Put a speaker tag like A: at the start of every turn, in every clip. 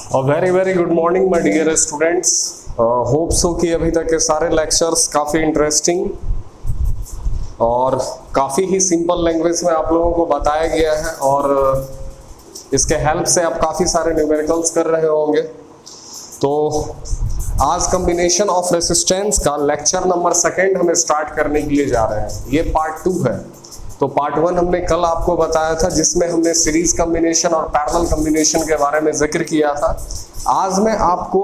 A: Very very good morning my dear students. Hope so कि अभी तक के सारे लेक्चर्स काफ़ी इंटरेस्टिंग और काफ़ी ही सिंपल लैंग्वेज में आप लोगों को बताया गया है और इसके हेल्प से आप काफ़ी सारे न्यूमेरिकल्स कर रहे होंगे। तो आज कॉम्बिनेशन ऑफ रेसिस्टेंस का लेक्चर नंबर 2 हमें स्टार्ट करने के लिए जा रहे हैं। ये पार्ट 2 है। तो पार्ट 1 हमने कल आपको बताया था जिसमें हमने सीरीज कॉम्बिनेशन और पैरेलल कॉम्बिनेशन के बारे में जिक्र किया था। आज मैं आपको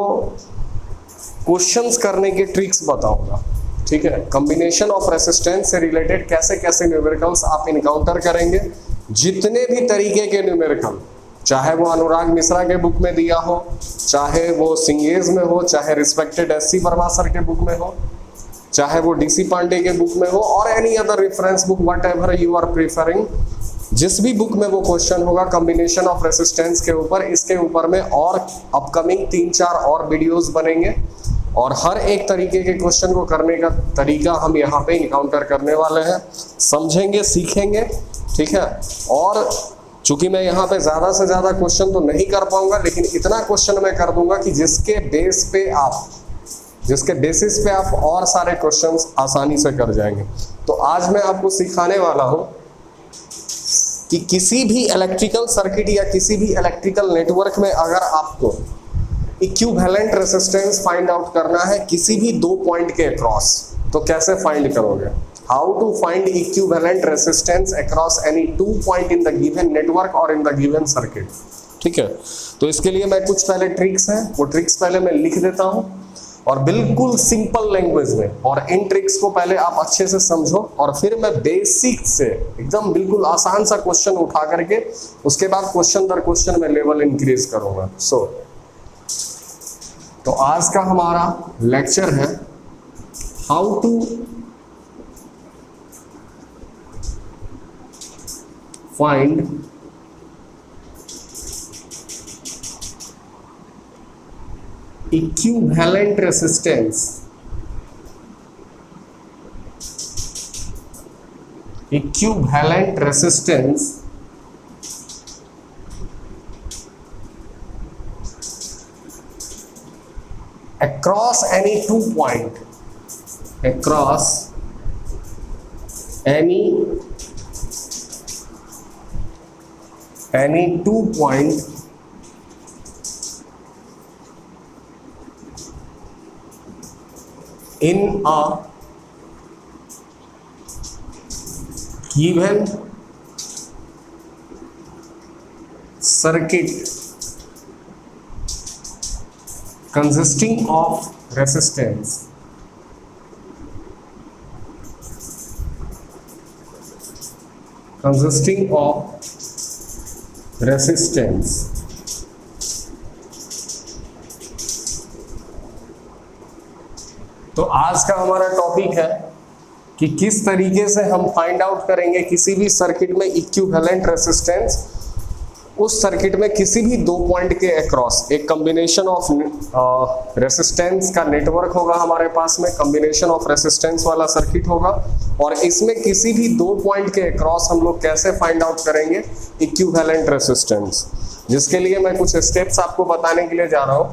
A: क्वेश्चंस करने के ट्रिक्स बताऊंगा, ठीक है। कॉम्बिनेशन ऑफ रेसिस्टेंस से रिलेटेड कैसे कैसे न्यूमेरिकल्स आप इनकाउंटर करेंगे। जितने भी तरीके के न्यूमेरिकल, चाहे वो अनुराग मिश्रा के बुक में दिया हो, चाहे वो सिंगेज में हो, चाहे रिस्पेक्टेड एस.सी. वर्मा सर के बुक में हो, चाहे वो डी.सी. पांडे के बुक में हो और any other reference book whatever you are preferring, जिस भी बुक में वो क्वेश्चन होगा कॉम्बिनेशन ऑफ रेसिस्टेंस के ऊपर, इसके ऊपर में और अपकमिंग 3-4 और वीडियोस बनेंगे और हर एक तरीके के क्वेश्चन को करने का तरीका हम यहाँ पे इनकाउंटर करने वाले हैं, समझेंगे, सीखेंगे, ठीक है। और चूंकि मैं यहाँ पे ज़्यादा से ज़्यादा क्वेश्चन तो नहीं कर पाऊंगा, लेकिन इतना क्वेश्चन मैं कर दूंगा कि जिसके बेसिस पे आप और सारे क्वेश्चंस आसानी से कर जाएंगे। तो आज मैं आपको सिखाने वाला हूँ कि किसी भी इलेक्ट्रिकल सर्किट या किसी भी इलेक्ट्रिकल नेटवर्क में अगर आपको इक्विवेलेंट रेजिस्टेंस फाइंड आउट करना है किसी भी 2 पॉइंट के अक्रॉस, तो कैसे फाइंड करोगे। How to find equivalent resistance across any 2 point in the given network और इन द गिवन सर्किट, ठीक है। तो इसके लिए मैं कुछ पहले ट्रिक्स हैं, वो ट्रिक्स पहले मैं लिख देता हूँ और बिल्कुल सिंपल लैंग्वेज में, और इन ट्रिक्स को पहले आप अच्छे से समझो और फिर मैं बेसिक से एकदम बिल्कुल आसान सा क्वेश्चन उठा करके उसके बाद क्वेश्चन दर क्वेश्चन में लेवल इंक्रीज करूंगा। तो आज का हमारा लेक्चर है how to find equivalent resistance across any 2 point, across any 2 point in a given circuit consisting of resistance तो आज का हमारा टॉपिक है कि किस तरीके से हम फाइंड आउट करेंगे किसी भी सर्किट में इक्विवेलेंट रेजिस्टेंस, उस सर्किट में किसी भी 2 पॉइंट के अक्रॉस एक कॉम्बिनेशन ऑफ रेजिस्टेंस का नेटवर्क होगा हमारे पास में, कॉम्बिनेशन ऑफ रेजिस्टेंस वाला सर्किट होगा और इसमें किसी भी 2 पॉइंट के अक्रॉस हम लोग कैसे फाइंड आउट करेंगे इक्विवेलेंट रेजिस्टेंस, जिसके लिए मैं कुछ स्टेप्स आपको बताने के लिए जा रहा हूँ।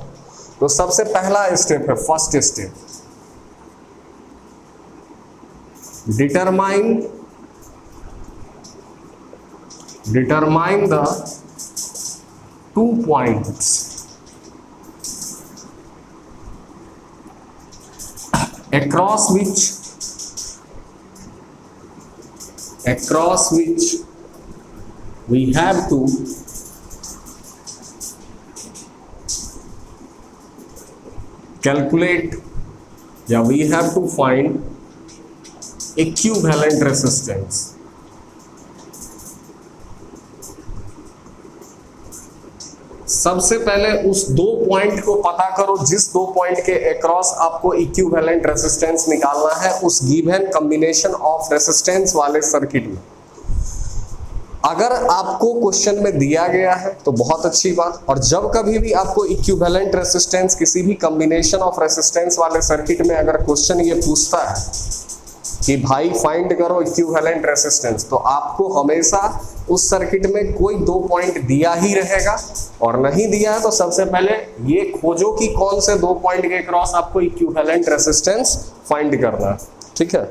A: तो सबसे पहला स्टेप है, first step, determine the 2 points across which we have to calculate या we have to find equivalent resistance. सबसे पहले उस 2 पॉइंट को पता करो जिस 2 पॉइंट के अक्रॉस आपको इक्विवेलेंट रेजिस्टेंस निकालना है उस गिवन कॉम्बिनेशन ऑफ रेजिस्टेंस वाले सर्किट में। अगर आपको क्वेश्चन में दिया गया है तो बहुत अच्छी बात, और जब कभी भी आपको इक्विवेलेंट रेजिस्टेंस किसी भी कॉम्बिनेशन ऑफ रेजिस्टेंस वाले सर्किट में अगर क्वेश्चन ये पूछता है कि भाई फाइंड करो इक्विवेलेंट रेजिस्टेंस, तो आपको हमेशा उस सर्किट में कोई 2 पॉइंट दिया ही रहेगा और नहीं दिया है तो सबसे पहले ये खोजो कि कौन से दो पॉइंट के क्रॉस आपको इक्विवेलेंट रेसिस्टेंस फाइंड करना है। ठीक है,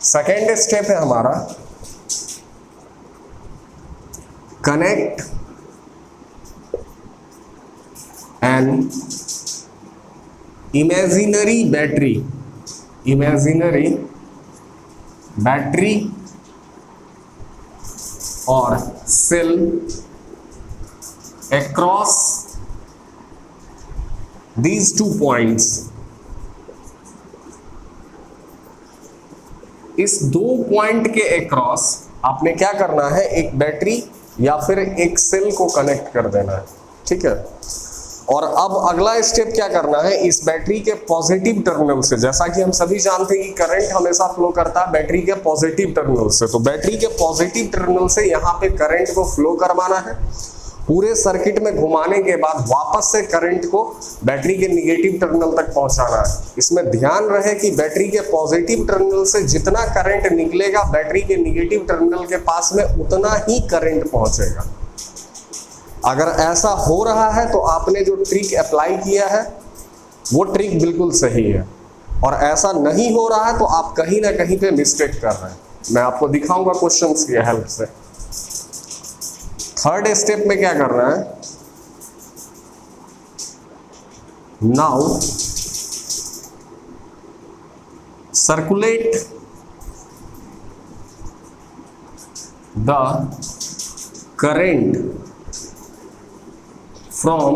A: सेकेंड स्टेप है हमारा कनेक्ट एन इमेजिनरी बैटरी और cell across these two points। इस दो पॉइंट के अक्रॉस आपने क्या करना है, एक बैटरी या फिर एक सेल को कनेक्ट कर देना है। ठीक है, और अब अगला स्टेप क्या करना है, इस बैटरी के पॉजिटिव टर्मिनल से, जैसा कि हम सभी जानते हैं कि करंट हमेशा फ्लो करता है बैटरी के पॉजिटिव टर्मिनल से, तो बैटरी के पॉजिटिव टर्मिनल से यहाँ पे करंट को फ्लो करवाना है। पूरे सर्किट में घुमाने के बाद वापस से करंट को बैटरी के निगेटिव टर्मिनल तक पहुंचाना है। इसमें ध्यान रहे कि बैटरी के पॉजिटिव टर्मिनल से जितना करंट निकलेगा बैटरी के निगेटिव टर्मिनल के पास में उतना ही करंट पहुंचेगा। अगर ऐसा हो रहा है तो आपने जो ट्रिक अप्लाई किया है वो ट्रिक बिल्कुल सही है, और ऐसा नहीं हो रहा है तो आप कहीं ना कहीं पे मिस्टेक कर रहे हैं। मैं आपको दिखाऊंगा क्वेश्चंस की हेल्प से। थर्ड स्टेप में क्या करना है, now circulate the current from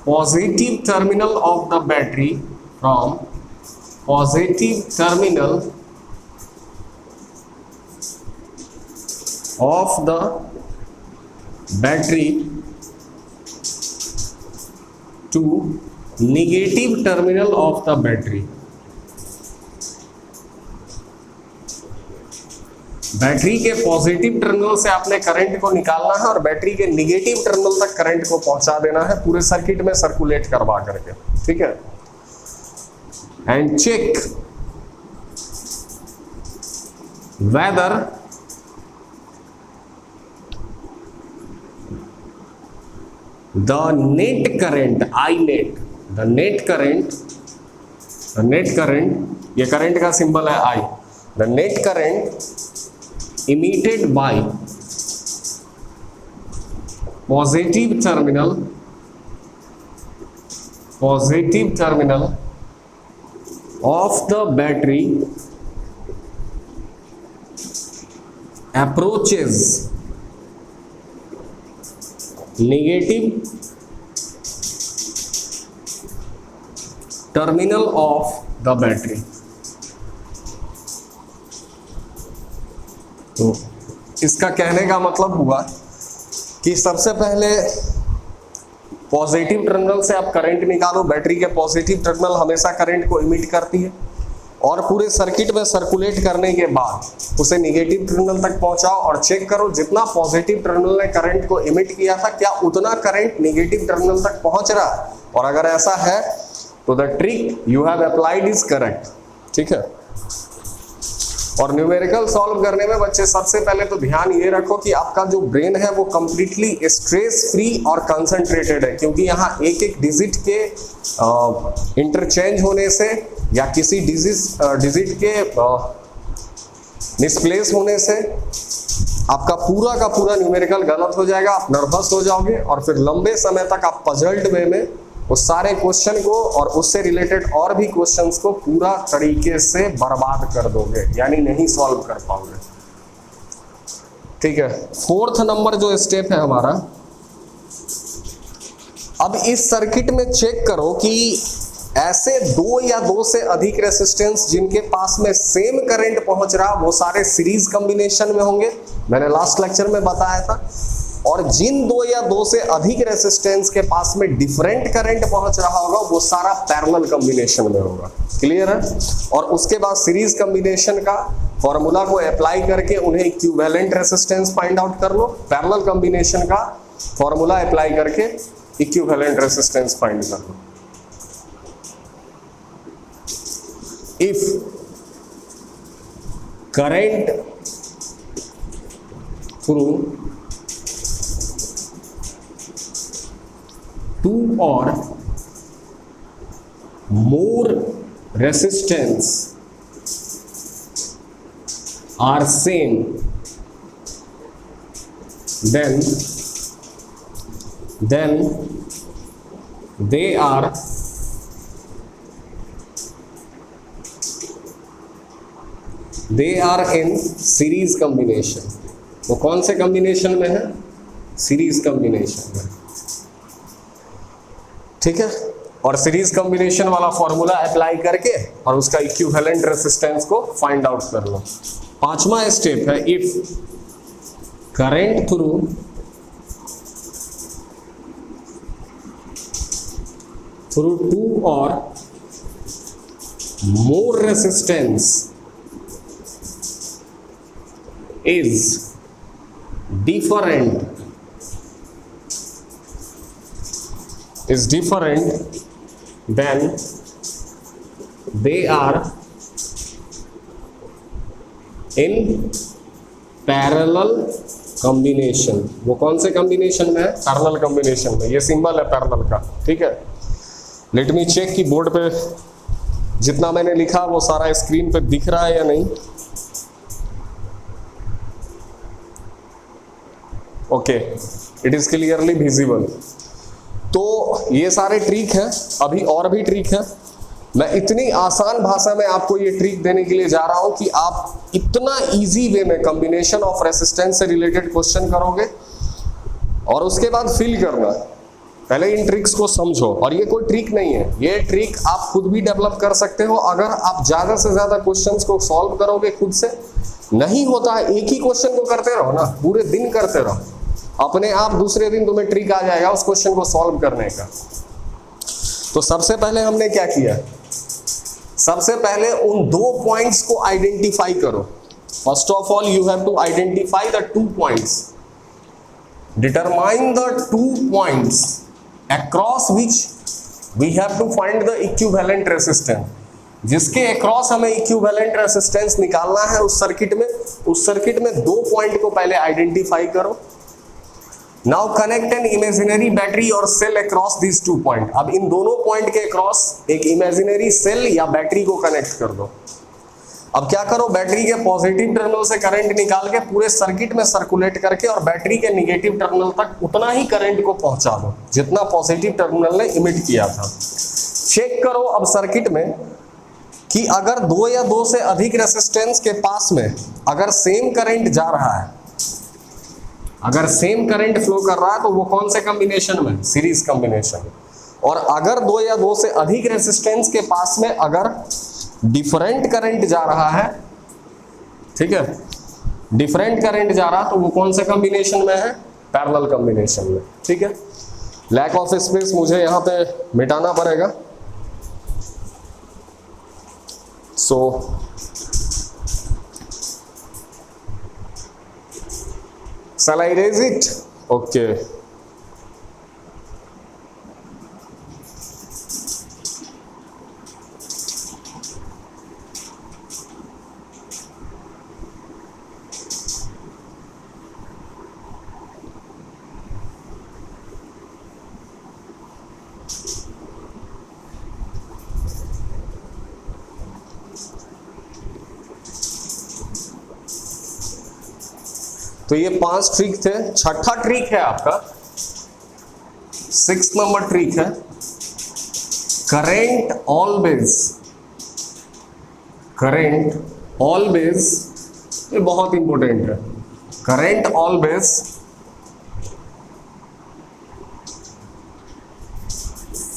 A: positive terminal of the battery from positive terminal of the battery to negative terminal of the battery। Battery के पॉजिटिव टर्मिनल से आपने करंट को निकालना है और बैटरी के निगेटिव टर्मिनल तक करंट को पहुंचा देना है पूरे सर्किट में सर्कुलेट करवा करके। ठीक है, and check whether the net current I net, the net current, ये करंट का सिंबल है I, the net current emitted by positive terminal of the battery approaches negative terminal of the battery। तो इसका कहने का मतलब हुआ कि सबसे पहले पॉजिटिव टर्मिनल से आप करंट निकालो, बैटरी के पॉजिटिव टर्मिनल हमेशा करंट को इमिट करती है, और पूरे सर्किट में सर्कुलेट करने के बाद उसे निगेटिव टर्मिनल तक पहुंचाओ और चेक करो जितना पॉजिटिव टर्मिनल ने करंट को इमिट किया था क्या उतना करंट निगेटिव टर्मिनल तक पहुंच रहा है, और अगर ऐसा है तो the trick you have applied is correct. ठीक है, और न्यूमेरिकल सॉल्व करने में बच्चे सबसे पहले तो ध्यान ये रखो कि आपका जो ब्रेन है वो कंप्लीटली स्ट्रेस फ्री और कंसंट्रेटेड है, क्योंकि यहाँ एक एक डिजिट के इंटरचेंज होने से या किसी डिजिट के मिसप्लेस होने से आपका पूरा का पूरा न्यूमेरिकल गलत हो जाएगा, आप नर्वस हो जाओगे और फिर लंबे समय तक आप पजल्ड वे में उस सारे क्वेश्चन को और उससे रिलेटेड और भी क्वेश्चंस को पूरा तरीके से बर्बाद कर दोगे, यानी नहीं सॉल्व कर पाओगे। ठीक है, फोर्थ नंबर जो स्टेप है हमारा, अब इस सर्किट में चेक करो कि ऐसे दो या दो से अधिक रेसिस्टेंस जिनके पास में सेम करंट पहुंच रहा वो सारे सीरीज कॉम्बिनेशन में होंगे, मैंने लास्ट लेक्चर में बताया था, और जिन दो या दो से अधिक रेसिस्टेंस के पास में डिफरेंट करंट पहुंच रहा होगा वो सारा पैरेलल कॉम्बिनेशन में होगा। क्लियर है, और उसके बाद सीरीज कॉम्बिनेशन का फॉर्मूला को अप्लाई करके उन्हें इक्विवेलेंट रेसिस्टेंस फाइंड आउट कर लो, पैरेलल कॉम्बिनेशन का फॉर्मूला अप्लाई करके इक्विवेलेंट रेसिस्टेंस फाइंड कर लो। If current through 2 or more resistance are same, then they are in series combination. वो कौन से कॉम्बिनेशन में है? सीरीज कॉम्बिनेशन में, ठीक है। और सीरीज कॉम्बिनेशन वाला फॉर्मूला अप्लाई करके और उसका इक्विवेलेंट रेजिस्टेंस को फाइंड आउट कर लो। पांचवा स्टेप है, इफ करंट थ्रू टू और more resistance is different then they are in parallel combination। वो कौन से कॉम्बिनेशन में है? पैरेलल कॉम्बिनेशन में। ये सिंबल है पैरेलल का, ठीक है। लेट मी चेक कि बोर्ड पे जितना मैंने लिखा वो सारा स्क्रीन पे दिख रहा है या नहीं। Okay, it is clearly visible. तो ये सारे ट्रिक है, अभी और भी ट्रिक है। मैं इतनी आसान भाषा में आपको ये ट्रिक देने के लिए जा रहा हूं कि आप इतना इजी वे में कॉम्बिनेशन ऑफ रेसिस्टेंस से रिलेटेड क्वेश्चन करोगे और उसके बाद फिल करना। पहले इन ट्रिक्स को समझो। और ये कोई ट्रिक नहीं है, ये ट्रिक आप खुद भी डेवलप कर सकते हो अगर आप ज्यादा से ज्यादा क्वेश्चंस को सॉल्व करोगे खुद से। नहीं होता है, एक ही क्वेश्चन को करते रहो ना, पूरे दिन करते रहो, अपने आप दूसरे दिन तुम्हें ट्रिक आ जाएगा उस क्वेश्चन को सॉल्व करने का। तो सबसे पहले हमने क्या किया? सबसे पहले उन दो पॉइंट्स को आइडेंटिफाई करो। First of all you have to identify the 2 points, determine the 2 points across which we have to find the equivalent resistance। जिसके अक्रॉस हमें इक्विवेलेंट रेजिस्टेंस निकालना है उस सर्किट में 2 पॉइंट को पहले आइडेंटिफाई करो। Now connect an imaginary battery और सेल अक्रॉस दिस 2 पॉइंट। अब इन दोनों पॉइंट के अक्रॉस एक इमेजिनरी सेल या बैटरी को कनेक्ट कर दो। अब क्या करो, बैटरी के पॉजिटिव टर्मिनल से करंट निकाल के पूरे सर्किट में सर्कुलेट करके और बैटरी के निगेटिव टर्मिनल तक उतना ही करंट को पहुंचा दो जितना पॉजिटिव टर्मिनल ने इमिट किया था। चेक करो अब सर्किट में कि अगर 2 या 2 से अधिक रेजिस्टेंस के पास में अगर सेम करंट जा रहा है, अगर सेम करंट फ्लो कर रहा है तो वो कौन से कॉम्बिनेशन में? Series combination. और अगर 2 या 2 से अधिक रेजिस्टेंस के पास में अगर डिफरेंट करंट जा रहा है, ठीक है, डिफरेंट करंट जा रहा तो वो कौन से कॉम्बिनेशन में है? पैरेलल कॉम्बिनेशन में, ठीक है। लैक ऑफ स्पेस मुझे यहां पे मिटाना पड़ेगा। सो shall I erase it? Okay. तो ये 5 ट्रिक थे। छठा ट्रिक है आपका, 6th नंबर ट्रिक है, करंट ऑलवेज, ये बहुत इंपॉर्टेंट है। Current always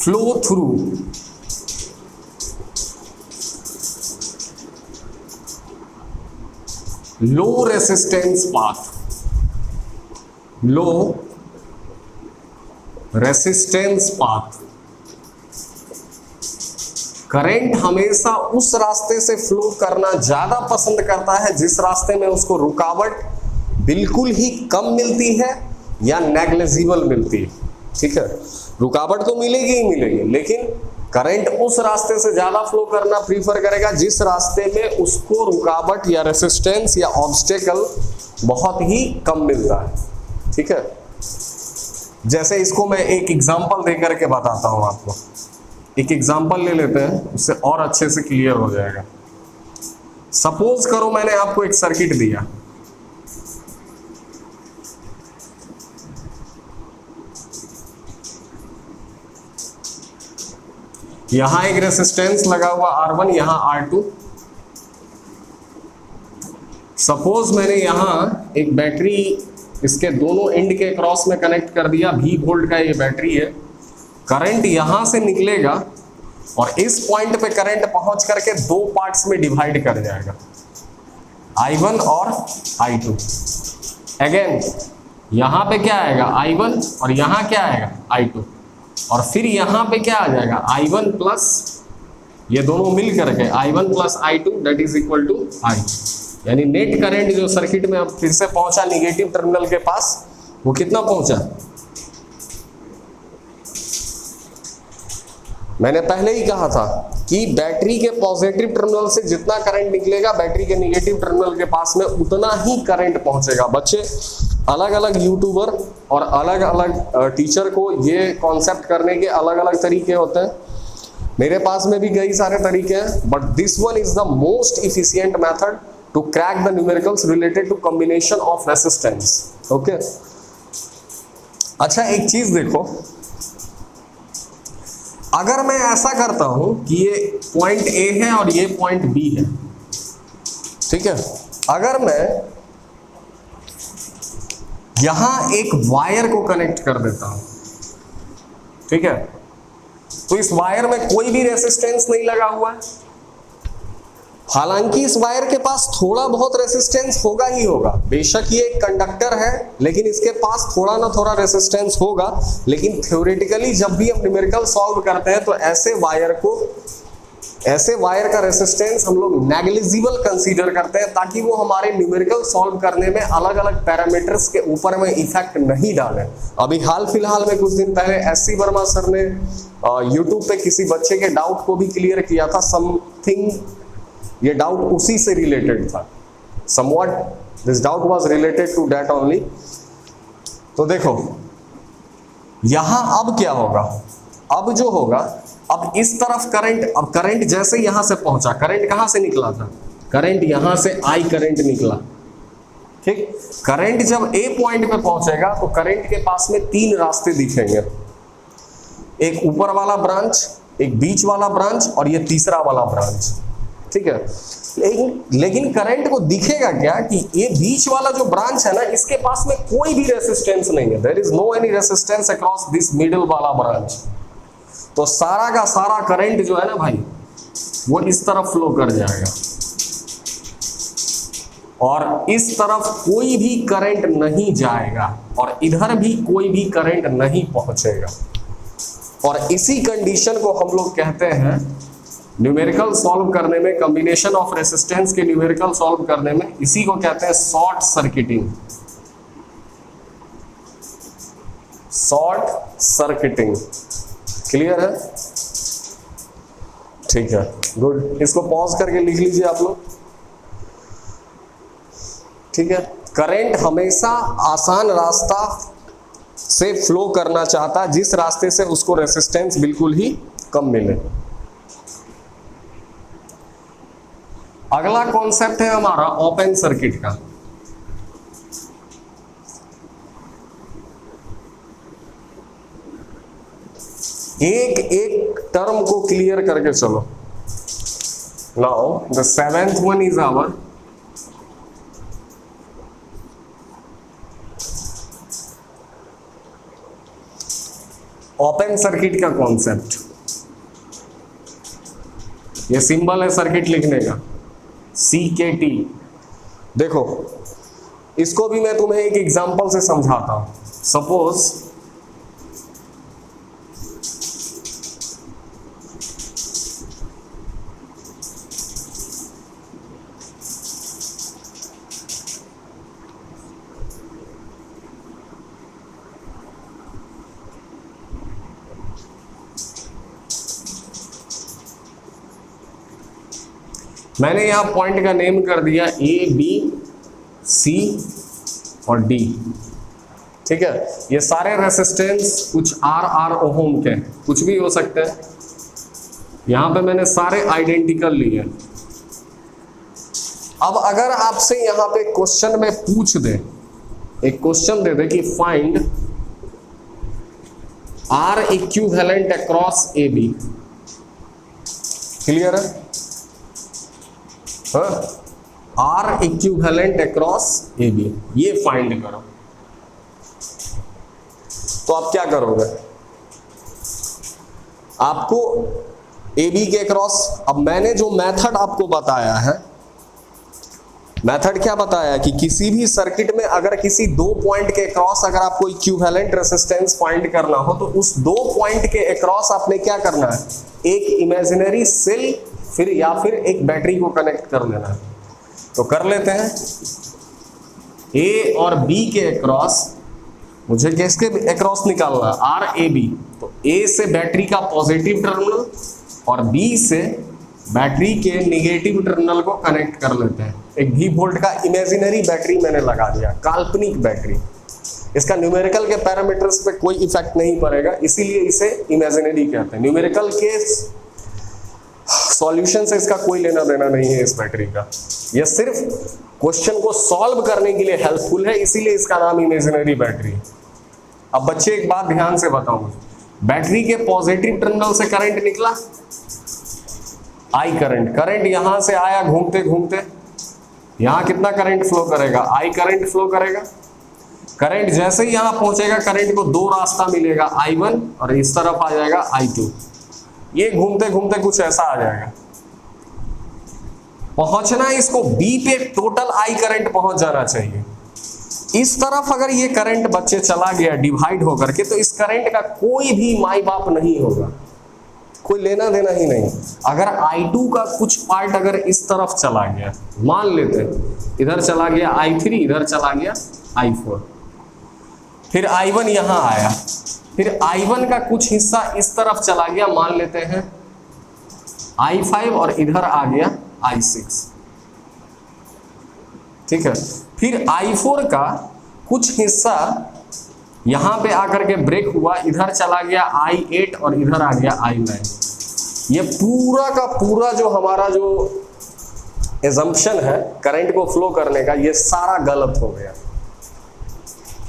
A: flow through low resistance path. लो रेसिस्टेंस पाथ, करंट हमेशा उस रास्ते से फ्लो करना ज्यादा पसंद करता है जिस रास्ते में उसको रुकावट बिल्कुल ही कम मिलती है या नेग्लिजिबल मिलती है, ठीक है। रुकावट तो मिलेगी ही मिलेगी, लेकिन करंट उस रास्ते से ज्यादा फ्लो करना प्रीफर करेगा जिस रास्ते में उसको रुकावट या रेसिस्टेंस या ऑब्स्टेकल बहुत ही कम मिलता है, ठीक है। जैसे इसको मैं एक एग्जांपल दे करके बताता हूं आपको। एक एग्जांपल ले लेते हैं, उससे और अच्छे से क्लियर हो जाएगा। सपोज करो मैंने आपको एक सर्किट दिया, यहां एक रेसिस्टेंस लगा हुआ R1, यहां R2। सपोज मैंने यहां एक बैटरी इसके दोनों एंड के क्रॉस में कनेक्ट कर दिया, V वोल्ट का ये बैटरी है। करंट यहां से निकलेगा और इस पॉइंट पे करंट पहुंच करके दो पार्ट्स में डिवाइड कर जाएगा, I1 और I2। अगेन यहां पे क्या आएगा, I1, और यहां क्या आएगा, I2। और फिर यहां पे क्या आ जाएगा, I1 प्लस ये दोनों मिल करके I1 plus I2 that is equal to I। यानी नेट करंट जो सर्किट में अब फिर से पहुंचा निगेटिव टर्मिनल के पास, वो कितना पहुंचा, मैंने पहले ही कहा था कि बैटरी के पॉजिटिव टर्मिनल से जितना करंट निकलेगा बैटरी के निगेटिव टर्मिनल के पास में उतना ही करंट पहुंचेगा। बच्चे, अलग अलग यूट्यूबर और अलग अलग टीचर को ये कॉन्सेप्ट करने के अलग अलग तरीके होते हैं। मेरे पास में भी कई सारे तरीके हैं, but this one is the most efficient method to crack the numericals related to combination of resistance. Okay, अच्छा एक चीज देखो, अगर मैं ऐसा करता हूं कि ये पॉइंट A है और ये पॉइंट B है, ठीक है, अगर मैं यहां एक वायर को कनेक्ट कर देता हूं, ठीक है, तो इस वायर में कोई भी रेसिस्टेंस नहीं लगा हुआ है। हालांकि इस वायर के पास थोड़ा बहुत रेसिस्टेंस होगा ही होगा, बेशक ये एक कंडक्टर है लेकिन इसके पास थोड़ा ना थोड़ा रेसिस्टेंस होगा। लेकिन थ्योरेटिकली जब भी हम न्यूमेरिकल सॉल्व करते हैं तो ऐसे वायर का रेसिस्टेंस हम लोग नेग्लिजिबल कंसीडर करते हैं, ताकि वो हमारे न्यूमेरिकल सॉल्व करने में अलग अलग पैरामीटर्स के ऊपर में इफेक्ट नहीं डाले। अभी हाल फिलहाल में कुछ दिन पहले SC वर्मा सर ने यूट्यूब पे किसी बच्चे के डाउट को भी क्लियर किया था, समथिंग ये डाउट उसी से रिलेटेड था, somewhat this doubt was related to that only. तो देखो यहां अब क्या होगा, अब जो होगा, अब इस तरफ करंट, अब करंट जैसे यहां से पहुंचा, करंट कहां से निकला था, करंट यहां से I करंट निकला, ठीक। करंट जब A पॉइंट पे पहुंचेगा तो करंट के पास में तीन रास्ते दिखेंगे, एक ऊपर वाला ब्रांच, एक बीच वाला ब्रांच और ये तीसरा वाला ब्रांच, ठीक है। लेकिन करंट को दिखेगा क्या कि ये बीच वाला जो ब्रांच है ना, इसके पास में कोई भी रेसिस्टेंस नहीं है, there is no any resistance across this middle वाला ब्रांच। तो सारा का सारा करंट जो है ना भाई, वो इस तरफ फ्लो कर जाएगा और इस तरफ कोई भी करंट नहीं जाएगा और इधर भी कोई भी करंट नहीं पहुंचेगा। और इसी कंडीशन को हम लोग कहते हैं न्यूमेरिकल सॉल्व करने में, कॉम्बिनेशन ऑफ रेसिस्टेंस के न्यूमेरिकल सॉल्व करने में, इसी को कहते हैं short circuiting. Short circuiting clear है, ठीक है, गुड। इसको पॉज करके लिख लीजिए आप लोग, ठीक है। करंट हमेशा आसान रास्ता से फ्लो करना चाहता, जिस रास्ते से उसको रेसिस्टेंस बिल्कुल ही कम मिले। अगला कॉन्सेप्ट है हमारा ओपन सर्किट का। एक एक टर्म को क्लियर करके चलो। Now the seventh one is our open circuit का कॉन्सेप्ट। ये सिंबल है सर्किट लिखने का, CKT। देखो इसको भी मैं तुम्हें एक एग्जांपल से समझाता हूं। सपोज मैंने यहां पॉइंट का नेम कर दिया A, B, C और D। ठीक है, ये सारे रेसिस्टेंस कुछ R ओम के, कुछ भी हो सकते हैं। यहां पे मैंने सारे आइडेंटिकल लिए। अब अगर आपसे यहां पे क्वेश्चन में पूछ दे, एक क्वेश्चन दे दे कि find R equivalent across AB, clear है? R इक्विवेलेंट अक्रॉस AB, ये फाइंड करो। तो आप क्या करोगे? आपको AB के अक्रॉस, अब मैंने जो मेथड आपको बताया है, मेथड क्या बताया कि किसी भी सर्किट में अगर किसी दो पॉइंट के अक्रॉस अगर आपको इक्विवेलेंट रेजिस्टेंस फाइंड करना हो तो उस दो पॉइंट के अक्रॉस आपने क्या करना है, एक इमेजिनरी सेल फिर या फिर एक बैटरी को कनेक्ट कर देना है। तो कर लेते हैं। A और B के अक्रॉस मुझे किसके अक्रॉस निकालना है, RAB। तो A से बैटरी का पॉजिटिव टर्मिनल और B से बैटरी के निगेटिव टर्मिनल को कनेक्ट कर लेते हैं। एक V वोल्ट का इमेजिनरी बैटरी मैंने लगा दिया, काल्पनिक बैटरी। इसका न्यूमेरिकल के पैरामीटर्स पे कोई इफेक्ट नहीं पड़ेगा, इसीलिए इसे इमेजिनरी कहते हैं। न्यूमेरिकल के सॉल्यूशन से इसका कोई लेना देना नहीं है इस बैटरी का। यह सिर्फ क्वेश्चन को सॉल्व करने के लिए हेल्पफुल है, इसीलिए इसका नाम इमेजिनरी बैटरी। अब बच्चे एक बात ध्यान से बताओ मुझे, बैटरी के पॉजिटिव टर्मिनल से करंट निकला, I करंट, करंट यहां से आया घूमते घूमते, यहां कितना करंट फ्लो करेगा, I करंट फ्लो करेगा। करंट जैसे ही यहां पहुंचेगा, करंट को दो रास्ता मिलेगा, I1 और इस तरफ आ जाएगा I2। ये घूमते घूमते कुछ ऐसा आ जाएगा। पहुंचना इसको B पे टोटल I करंट पहुंच जाना चाहिए। इस तरफ अगर ये करंट बच्चे चला गया डिवाइड होकर के, तो इस करंट का कोई भी माई बाप नहीं होगा, कोई लेना देना ही नहीं। अगर I2 का कुछ पार्ट अगर इस तरफ चला गया, मान लेते हैं इधर चला गया I3, इधर चला गया I4, फिर I1 यहां आया, फिर I1 का कुछ हिस्सा इस तरफ चला गया, मान लेते हैं I5 और इधर आ गया I6, ठीक है। फिर I4 का कुछ हिस्सा यहां पे आकर के ब्रेक हुआ, इधर चला गया I8 और इधर आ गया I9। ये पूरा का पूरा जो हमारा जो एजम्पशन है करंट को फ्लो करने का, ये सारा गलत हो गया।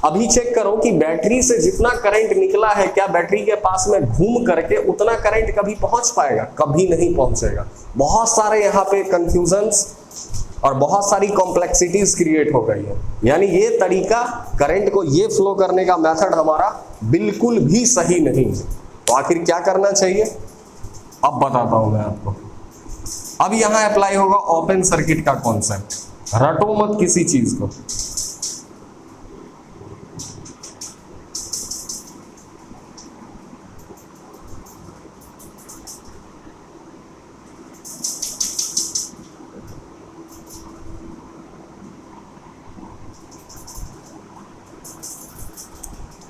A: अभी चेक करो कि बैटरी से जितना करंट निकला है, क्या बैटरी के पास में घूम करके उतना करंट कभी पहुंच पाएगा? कभी नहीं पहुंचेगा। बहुत सारे यहाँ पे कंफ्यूजन्स और बहुत सारी कॉम्प्लेक्सिटीज क्रिएट हो गई है। यानी ये तरीका करंट को ये फ्लो करने का मेथड हमारा बिल्कुल भी सही नहीं है। तो आखिर क्या करना चाहिए, अब बताता हूं मैं आपको। अब यहां अप्लाई होगा ओपन सर्किट का कॉन्सेप्ट, रटो मत किसी चीज को।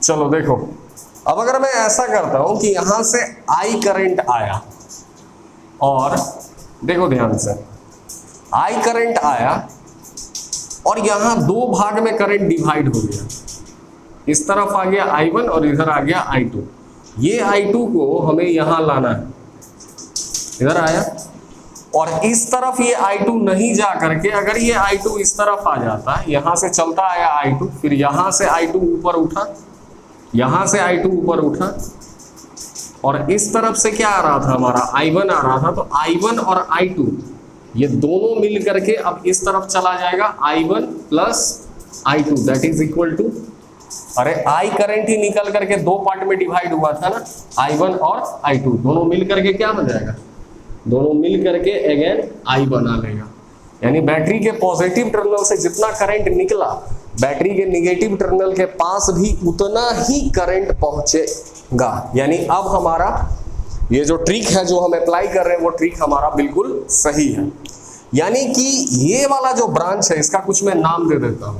A: चलो देखो, अब अगर मैं ऐसा करता हूं कि यहां से I करंट आया, और देखो ध्यान से, I करंट आया और यहां दो भाग में करंट डिवाइड हो गया। इस तरफ आ गया I1 और इधर आ गया I2। ये I2 को हमें यहां लाना है, इधर आया, और इस तरफ ये I2 नहीं जा करके, अगर ये I2 इस तरफ आ जाता, यहां से चलता आया I2, फिर यहां से I2 ऊपर उठा, यहां से I2 ऊपर उठा, और इस तरफ से क्या आ रहा था, हमारा I1 आ रहा था। तो I1 और I2 ये दोनों मिल करके अब इस तरफ चला जाएगा, I1 plus I2 that is equal to, अरे I करंट ही निकल करके दो पार्ट में डिवाइड हुआ था ना, I1 और I2 दोनों मिल करके क्या बन जाएगा, दोनों मिल करके अगेन I बना लेगा। यानी बैटरी के पॉजिटिव टर्मिनल से जितना करंट निकला, बैटरी के निगेटिव टर्मिनल के पास भी उतना ही करंट पहुंचेगा। यानी अब हमारा ये जो ट्रिक है जो हम अप्लाई कर रहे हैं, वो ट्रिक हमारा बिल्कुल सही है। यानी कि ये वाला जो ब्रांच है, इसका कुछ मैं नाम दे देता हूं,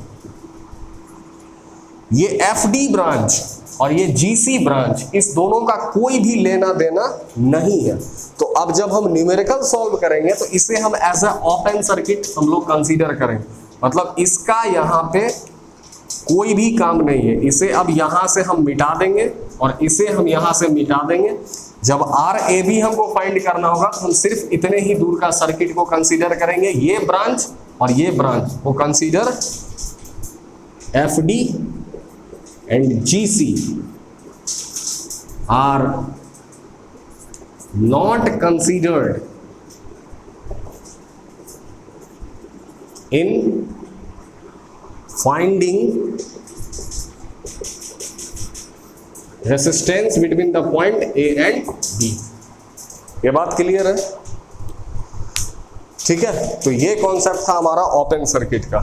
A: ये FD ब्रांच और ये GC ब्रांच, इस दोनों का कोई भी लेना देना नहीं है। तो अब जब हम न्यूमेरिकल सॉल्व करेंगे तो इसे हम एज अ ओपन सर्किट हम लोग कंसीडर करेंगे। मतलब इसका यहाँ पे कोई भी काम नहीं है। इसे अब यहां से हम मिटा देंगे और इसे हम यहां से मिटा देंगे। जब आर ए बी हमको फाइंड करना होगा तो हम सिर्फ इतने ही दूर का सर्किट को कंसीडर करेंगे। ये ब्रांच और ये ब्रांच को consider F D and G C are not considered in finding resistance between the point A and B. ये बात क्लियर है? ठीक है, तो ये कॉन्सेप्ट था हमारा ओपन सर्किट का।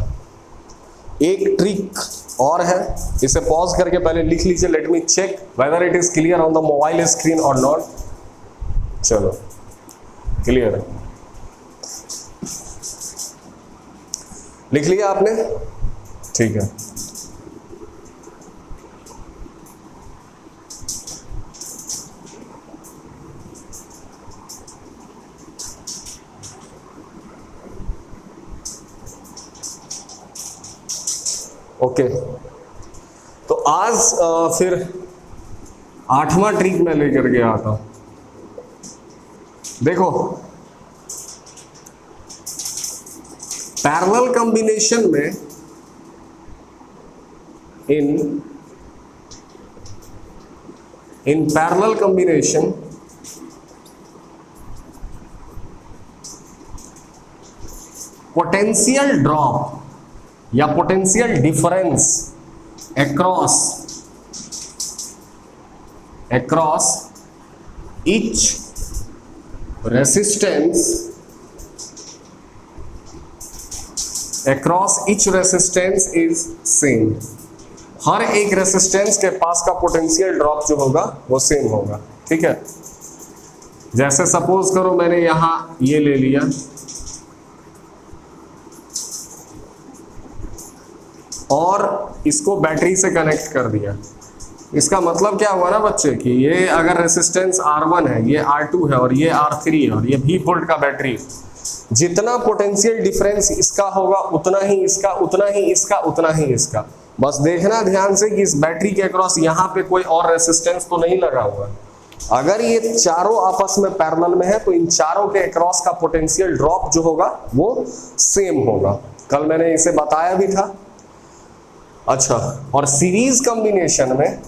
A: एक ट्रिक और है, इसे पॉज करके पहले लिख लीजिए। Let me check whether it is clear on the mobile screen और नॉट। चलो, क्लियर है? लिख लिया आपने? ठीक है। ओके, तो आज फिर 8वां ट्रिक मैं लेकर के आता हूं। देखो, पैरेलल कॉम्बिनेशन में in parallel combination potential drop या potential difference across each resistance is same। हर एक रेसिस्टेंस के पास का पोटेंशियल ड्रॉप जो होगा वो सेम होगा। ठीक है, जैसे सपोज करो मैंने यहां ये ले लिया और इसको बैटरी से कनेक्ट कर दिया। इसका मतलब क्या हुआ ना बच्चे कि ये अगर रेसिस्टेंस R1 है, ये R2 है और ये R3 है और ये 20 वोल्ट का बैटरी है, जितना पोटेंशियल डिफरेंस इसका होगा उतना ही इसका, उतना ही इसका, उतना ही इसका। बस देखना ध्यान से कि इस बैटरी के अक्रॉस यहाँ पे कोई और रेसिस्टेंस तो नहीं लगा हुआ। अगर ये चारों आपस में पैरेलल में है तो इन चारों के अक्रॉस का पोटेंशियल ड्रॉप जो होगा वो सेम होगा। कल मैंने इसे बताया भी था। अच्छा, और सीरीज कॉम्बिनेशन में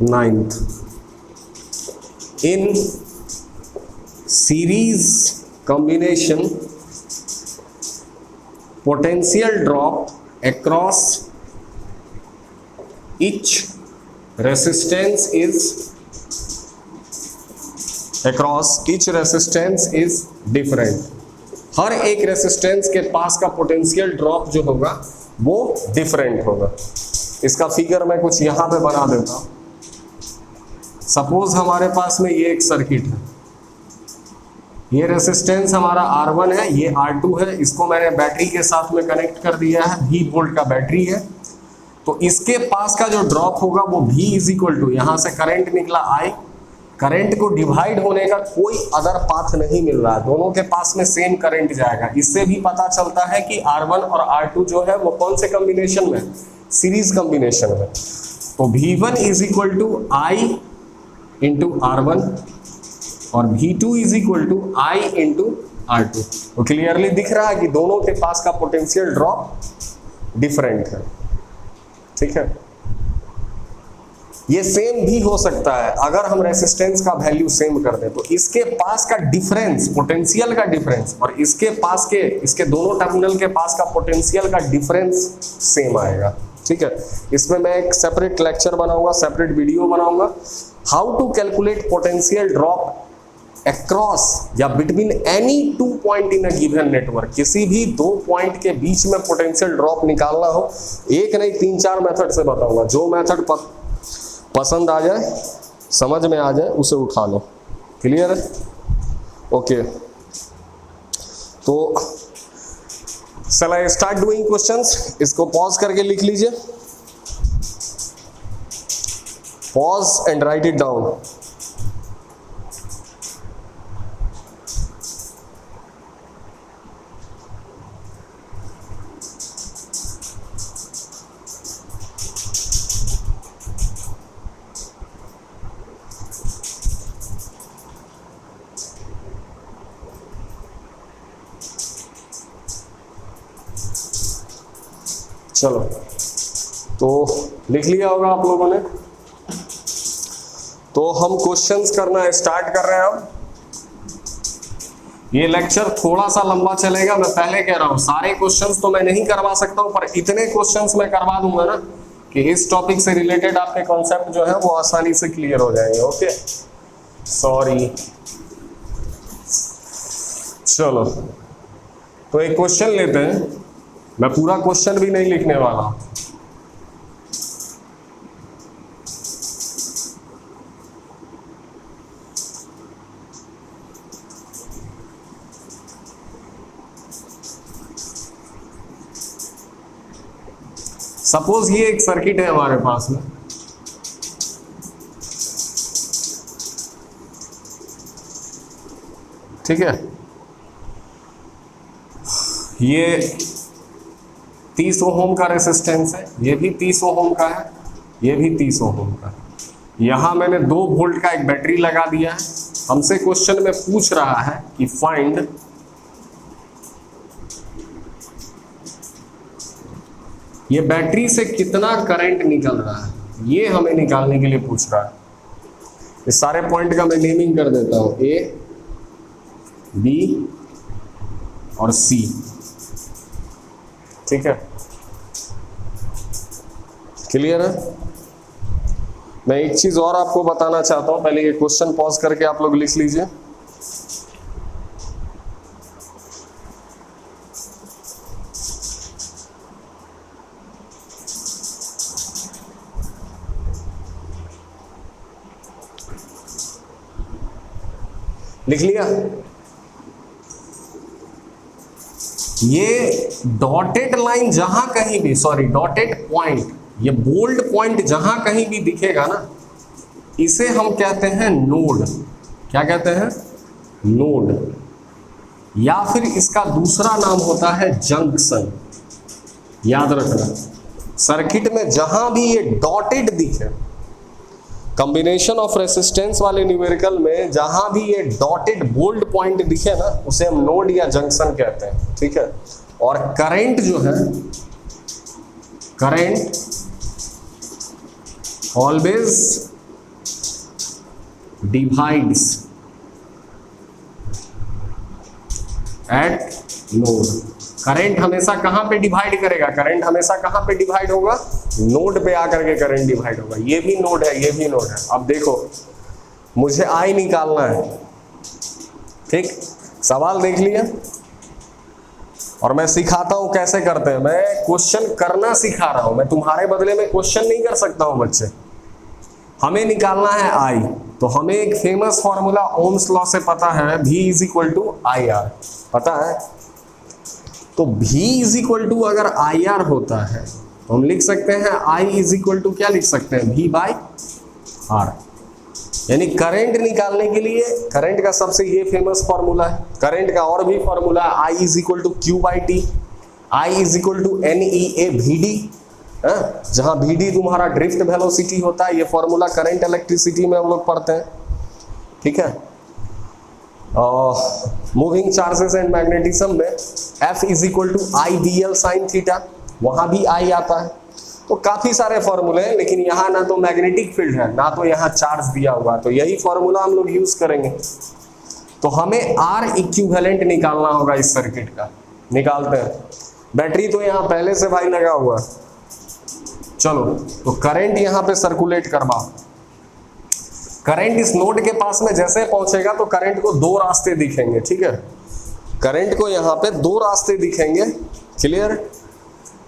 A: 9th, in series combination potential drop across each resistance is different. हर एक रेसिस्टेंस के पास का पोटेंशियल ड्रॉप जो होगा वो डिफरेंट होगा। इसका फिगर मैं कुछ यहां पे बना देता हूं। सपोज हमारे पास में ये एक सर्किट है, ये रेसिस्टेंस हमारा R1 है, ये R2 है, इसको मैंने बैटरी के साथ में कनेक्ट कर दिया है। 20 वोल्ट का बैटरी है, तो इसके पास का जो ड्रॉप होगा वो V इज इक्वल टू, यहां से करंट निकला I, करंट को डिवाइड होने का कोई अदर पाथ नहीं मिल रहा है, दोनों के पास में सेम करंट जाएगा। इससे भी पता चलता है कि R1 और R2 जो है वो कौन से कॉम्बिनेशन में, सीरीज कॉम्बिनेशन में। तो V1 is equal to I into R1 और V2 is equal to I into R2। तो क्लियरली दिख रहा है कि दोनों के पास का पोटेंशियल ड्रॉप डिफरेंट है। ठीक है, ये सेम भी हो सकता है अगर हम रेसिस्टेंस का वैल्यू सेम कर दें, तो इसके पास का डिफरेंस, पोटेंशियल का डिफरेंस, और इसके पास के, इसके दोनों टर्मिनल के पास का पोटेंशियल का डिफरेंस सेम आएगा। ठीक है, इसमें मैं एक सेपरेट लेक्चर बनाऊंगा, सेपरेट वीडियो बनाऊंगा, how to calculate potential drop across या between any 2 point in a given network. किसी भी 2 पॉइंट के बीच में पोटेंशियल ड्रॉप निकालना हो, एक नहीं 3-4 मेथड से बताऊंगा। जो मेथड पसंद आ जाए, समझ में आ जाए, उसे उठा लो। क्लियर है? ओके, तो shall I start doing questions? इसको पॉज करके लिख लीजिए, pause and right it down. चलो, तो लिख लिया होगा आप लोगों ने। तो हम क्वेश्चंस करना स्टार्ट कर रहे हैं अब। ये लेक्चर थोड़ा सा लंबा चलेगा, मैं पहले कह रहा हूं। सारे क्वेश्चंस तो मैं नहीं करवा सकता हूं, पर इतने क्वेश्चंस मैं करवा दूंगा ना कि इस टॉपिक से रिलेटेड आपके कॉन्सेप्ट जो है वो आसानी से क्लियर हो जाएंगे। Okay, sorry. चलो, तो एक क्वेश्चन लेते हैं। मैं पूरा क्वेश्चन भी नहीं लिखने वाला। सपोज ये एक सर्किट है हमारे पास में, ठीक है। ये 30 ओम का रेसिस्टेंस है, ये भी 30 ओम का है, ये भी 30 ओम का है। यहां मैंने 2 वोल्ट का एक बैटरी लगा दिया है। हमसे क्वेश्चन में पूछ रहा है कि फाइंड ये बैटरी से कितना करंट निकल रहा है, ये हमें निकालने के लिए पूछ रहा है। इस सारे पॉइंट का मैं नेमिंग कर देता हूं, ए, बी और सी, ठीक है। क्लियर है? मैं एक चीज और आपको बताना चाहता हूं, पहले ये क्वेश्चन पॉज करके आप लोग लिख लीजिए। लिख लिया? ये डॉटेड लाइन जहां कहीं भी, सॉरी डॉटेड पॉइंट, ये बोल्ड पॉइंट जहां कहीं भी दिखेगा ना, इसे हम कहते हैं नोड। क्या कहते हैं? नोड। या फिर इसका दूसरा नाम होता है जंक्शन। याद रखना, सर्किट में जहां भी ये डॉटेड दिखे, कॉम्बिनेशन ऑफ रेसिस्टेंस वाले न्यूमेरिकल में जहां भी ये डॉटेड बोल्ड पॉइंट दिखे ना, उसे हम नोड या जंक्शन कहते हैं, ठीक है। और करंट जो है, current always divides eight node. Current हमेशा कहां पे डिवाइड करेगा? करंट हमेशा कहां पे डिवाइड होगा? नोड पे आकर के करंट डिवाइड होगा। ये भी नोड है, ये भी नोड है। अब देखो, मुझे आई निकालना है, ठीक। सवाल देख लिया, और मैं सिखाता हूं कैसे करते हैं। मैं क्वेश्चन करना सिखा रहा हूं, मैं तुम्हारे बदले में क्वेश्चन नहीं कर सकता हूं बच्चे। हमें निकालना है आई, तो हमें एक फेमस फॉर्मूला ओम्स लॉ से पता है, V is equal to I R, पता है। तो V इज इक्वल टू अगर आई आर होता है तो हम लिख सकते हैं I इज इक्वल टू, क्या लिख सकते हैं? V by R. यानी करंट निकालने के लिए करंट का सबसे ये फेमस फॉर्मूला है। करंट का और भी फॉर्मूला है, I is equal to Q by T, I is equal to NEA VD, जहां VD तुम्हारा ड्रिफ्ट वेलोसिटी होता है। ये फॉर्मूला करंट इलेक्ट्रिसिटी में हम लोग पढ़ते हैं, ठीक है। मूविंग चार्जेस एंड मैग्नेटिज्म में F is equal to I DL sine theta, वहां भी I आता है। तो काफी सारे फॉर्मूले हैं, लेकिन यहाँ ना तो मैग्नेटिक फील्ड है, ना तो यहाँ चार्ज दिया हुआ, तो यही फॉर्मूला हम लोग यूज करेंगे। तो हमें R इक्विवेलेंट निकालना होगा इस सर्किट का। निकालते हैं। बैटरी तो यहाँ पहले से भाई लगा हुआ। चलो, तो करंट यहाँ पे सर्कुलेट करवाओ। करंट इस नोड के पास में जैसे पहुंचेगा तो करंट को 2 रास्ते दिखेंगे, ठीक है। करंट को यहाँ पे 2 रास्ते दिखेंगे, क्लियर।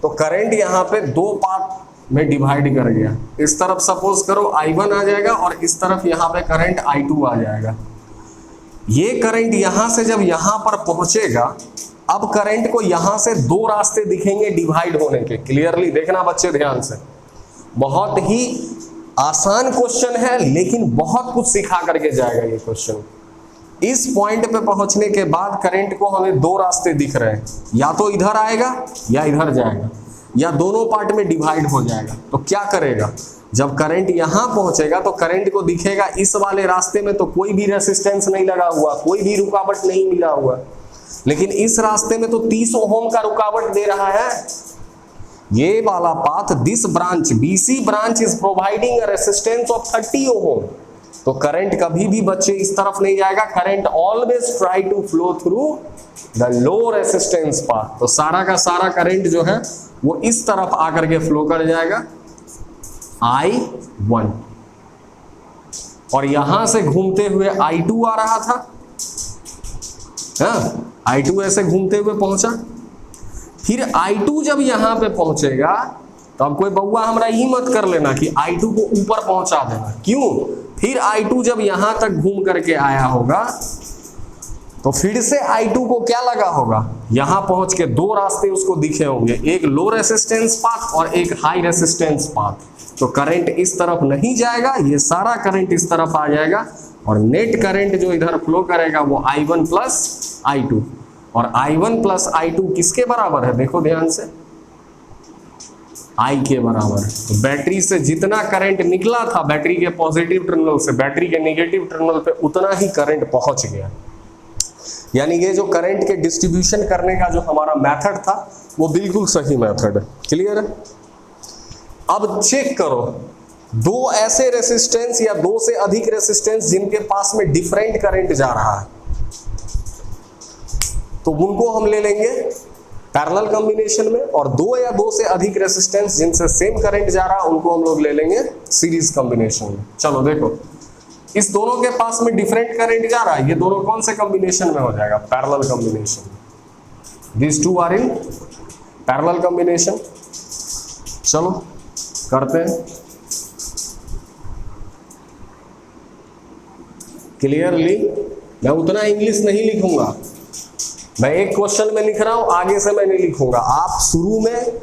A: तो करंट यहाँ पे 2 पार्ट में डिवाइड कर गया। इस तरफ सपोज करो I1 आ जाएगा, और इस तरफ यहाँ पे करंट I2 आ जाएगा। ये करंट यहाँ से जब यहाँ पर पहुंचेगा, अब करंट को यहाँ से 2 रास्ते दिखेंगे डिवाइड होने के। क्लियरली देखना बच्चे ध्यान से, बहुत ही आसान क्वेश्चन है, लेकिन बहुत कुछ सिखा करके जाएगा ये क्वेश्चन। इस पॉइंट पे पहुंचने के बाद करंट को हमें 2 रास्ते दिख रहे हैं, या तो इधर आएगा या इधर जाएगा, या दोनों पार्ट में डिवाइड हो जाएगा। तो क्या करेगा? जब करंट यहां पहुंचेगा तो करंट को दिखेगा इस वाले रास्ते में तो कोई भी रेसिस्टेंस नहीं लगा हुआ, कोई भी रुकावट नहीं मिला हुआ, लेकिन इस रास्ते में तो 30 ओम का रुकावट दे रहा है। ये वाला path, this branch BC branch is providing a resistance of 30 ohm, तो करंट कभी भी बच्चे इस तरफ नहीं जाएगा, current always try to flow through the low resistance path. तो सारा का सारा करंट जो है वो इस तरफ आकर के फ्लो कर जाएगा I1, और यहां से घूमते हुए I2 आ रहा था, I2 ऐसे घूमते हुए पहुंचा। फिर I2 जब यहां पे पहुंचेगा तो अब कोई बउआ हमरा ही मत कर लेना कि I2 को ऊपर पहुंचा देना, क्यों? फिर I2 जब यहां तक घूम करके आया होगा तो फिर से I2 को क्या लगा होगा, यहां पहुंच के दो रास्ते उसको दिखे होंगे, एक लो रेसिस्टेंस पाथ और एक हाई रेसिस्टेंस पाथ। तो करंट इस तरफ नहीं जाएगा, ये सारा करंट इस तरफ आ जाएगा, और नेट करंट जो इधर फ्लो करेगा वो I1 प्लस I2, और I1 प्लस I2 किसके बराबर है, देखो ध्यान से, I के बराबर। तो बैटरी से जितना करंट निकला था बैटरी के पॉजिटिव टर्मिनल से बैटरी के नेगेटिव टर्मिनल पे, उतना ही करंट पहुंच गया। यानी ये जो करंट के डिस्ट्रीब्यूशन करने का जो हमारा मेथड था वो बिल्कुल सही मेथड है। क्लियर है? अब चेक करो, दो ऐसे रेसिस्टेंस या दो से अधिक रेसिस्टेंस जिनके पास में डिफरेंट करंट जा रहा है, तो उनको हम ले लेंगे पैरेलल कॉम्बिनेशन में, और दो या दो से अधिक रेसिस्टेंस जिनसे सेम करंट जा रहा है उनको हम लोग ले लेंगे सीरीज कॉम्बिनेशन में। चलो देखो, इस दोनों के पास में डिफरेंट करंट जा रहा है, ये दोनों कौन से कॉम्बिनेशन में हो जाएगा, parallel combination. This two are in parallel combination. चलो करते हैं। क्लियरली मैं उतना इंग्लिश नहीं लिखूंगा, मैं एक क्वेश्चन में लिख रहा हूं, आगे से मैं नहीं लिखूंगा। आप शुरू में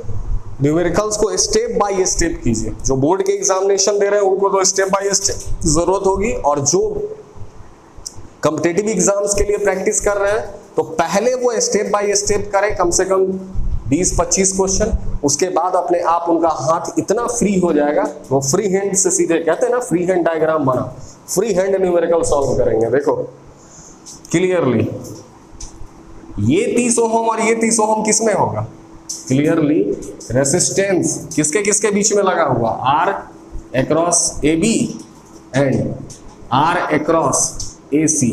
A: न्यूमेरिकल्स को स्टेप बाय स्टेप कीजिए। जो बोर्ड के एग्जामिनेशन दे रहे हैं उनको तो स्टेप बाय स्टेप जरूरत होगी, और जो कॉम्पिटिटिव एग्जाम्स के लिए प्रैक्टिस कर रहे हैं तो पहले वो स्टेप बाय स्टेप करें, कम से कम 20-25 क्वेश्चन। उसके बाद अपने आप उनका हाथ इतना फ्री हो जाएगा, वो फ्री हैंड से सीधे, कहते हैं ना फ्री हैंड डायग्राम बना, फ्री हैंड न्यूमेरिकल सॉल्व करेंगे। देखो क्लियरली, ये 30 ओम और ये 30 ओम किस में होगा, क्लियरली रेसिस्टेंस किसके किसके बीच में लगा हुआ, R across AB and R across AC,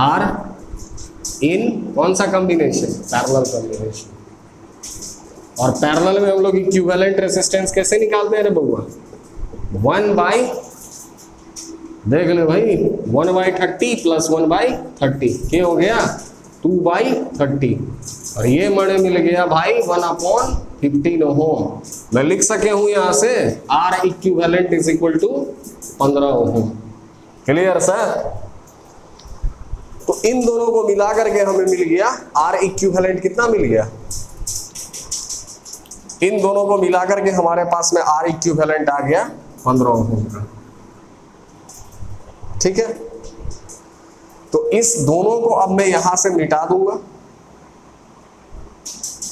A: R इन कौन सा कॉम्बिनेशन, पैरेलल कॉम्बिनेशन। और पैरेलल में हम लोग इक्विवेलेंट रेसिस्टेंस कैसे निकालते हैं रे बउआ, 1 बाई, देख ले भाई, 1/30 प्लस 1/30 क्या हो गया, 2/30, और ये मणे मिल गया भाई 1/15 ओम। मैं लिख सके हूं यहां से R equivalent is equal to 15 ohm. Clear sir? तो इन दोनों को मिला करके हमें मिल गया R इक्विवेलेंट, कितना मिल गया, इन दोनों को मिला करके हमारे पास में R इक्विवेलेंट आ गया 15 ओम का। ठीक है, तो इस दोनों को अब मैं यहां से मिटा दूंगा।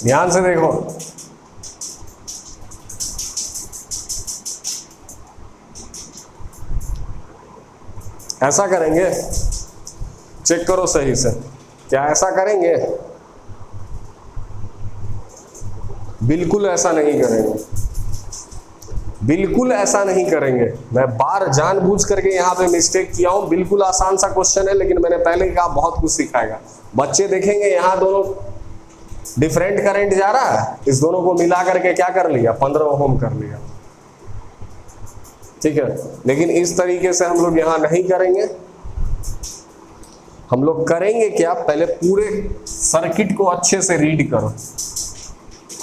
A: ध्यान से देखो, ऐसा करेंगे, चेक करो सही से, क्या ऐसा करेंगे, बिल्कुल ऐसा नहीं करेंगे, बिल्कुल ऐसा नहीं करेंगे। मैं बार जानबूझ करके यहाँ पे मिस्टेक किया हूँ, बिल्कुल आसान सा क्वेश्चन है, लेकिन मैंने पहले कहा बहुत कुछ सिखाएगा। बच्चे देखेंगे यहाँ दोनों डिफरेंट करंट जा रहा है, इस दोनों को मिला करके क्या कर लिया, 15 ओम कर लिया। ठीक है, लेकिन इस तरीके से हम लोग यहाँ नहीं करेंगे। हम लोग करेंगे क्या, पहले पूरे सर्किट को अच्छे से रीड करो।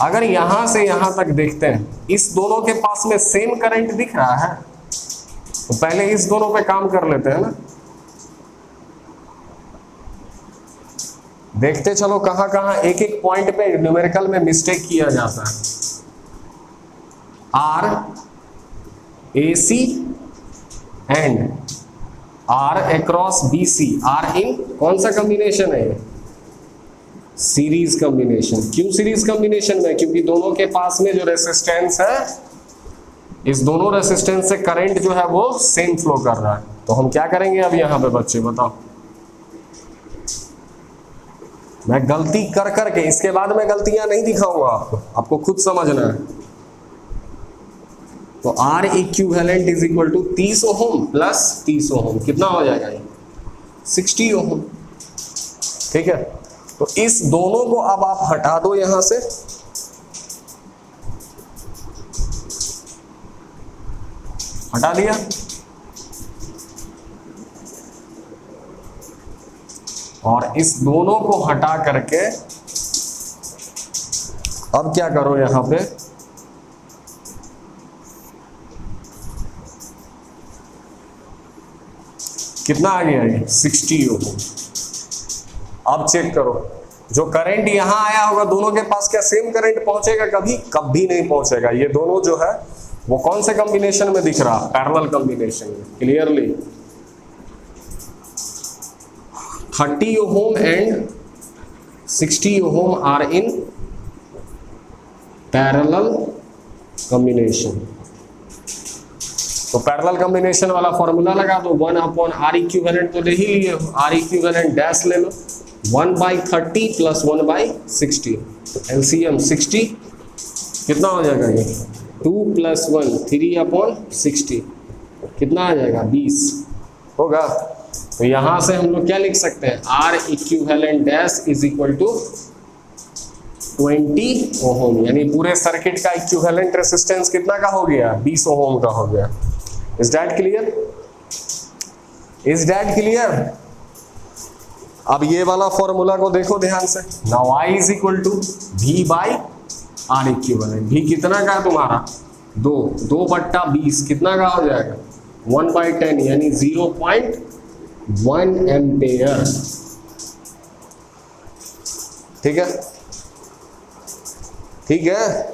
A: अगर यहां से यहां तक देखते हैं, इस दोनों के पास में सेम करंट दिख रहा है, तो पहले इस दोनों पे काम कर लेते हैं ना। देखते चलो कहां कहां एक एक पॉइंट पे न्यूमेरिकल में मिस्टेक किया जाता है। R AC and R across BC, R इन कौन सा कॉम्बिनेशन है, सीरीज कॉम्बिनेशन। क्यों सीरीज कॉम्बिनेशन में, क्योंकि दोनों के पास में जो रेसिस्टेंस है, इस दोनों रेसिस्टेंस से करंट जो है वो सेम फ्लो कर रहा है। तो हम क्या करेंगे अब यहाँ पे बच्चे बताओ, मैं गलती कर करके, इसके बाद मैं गलतियां नहीं दिखाऊंगा आपको खुद समझना है। तो R equivalent is equal to 30 ohm plus 30 ohm, कितना हो जाएगा ये 60 ओम। ठीक है, तो इस दोनों को अब आप हटा दो यहां से, हटा दिया, और इस दोनों को हटा करके अब क्या करो यहां पे, कितना आ गया ये 60 ओम। अब चेक करो, जो करंट यहां आया होगा दोनों के पास क्या सेम करंट पहुंचेगा? कभी नहीं पहुंचेगा। ये दोनों जो है वो कौन से कॉम्बिनेशन में दिख रहा? पैरेलल कॉम्बिनेशन में। Clearly 30 ohm and 60 ohm are in parallel combination. तो पैरेलल कॉम्बिनेशन वाला फॉर्मूला लगा दो, 1 अपॉन आर इक्विवेलेंट तो ले ही लिए, आर इक्विवेलेंट डैश ले लो, 1/30 प्लस 1/60, तो एलसीएम 60 कितना हो जाएगा ये 2 + 1 3 अपॉन 60, कितना आ जाएगा 20 होगा। तो यहां से हम लोग क्या लिख सकते हैं, R equivalent dash is equal to 20 ohm, यानी पूरे सर्किट का इक्विवेलेंट रेजिस्टेंस कितना का हो गया? 20 ओम का हो गया। Is that clear? Is that clear? अब ये वाला फॉर्मूला को देखो ध्यान से। Now I is equal to V by R equivalent. V कितना का है तुम्हारा? 2/20 कितना का हो जाएगा? 1/10 यानी 0.1 एम्पेयर। ठीक है, ठीक है।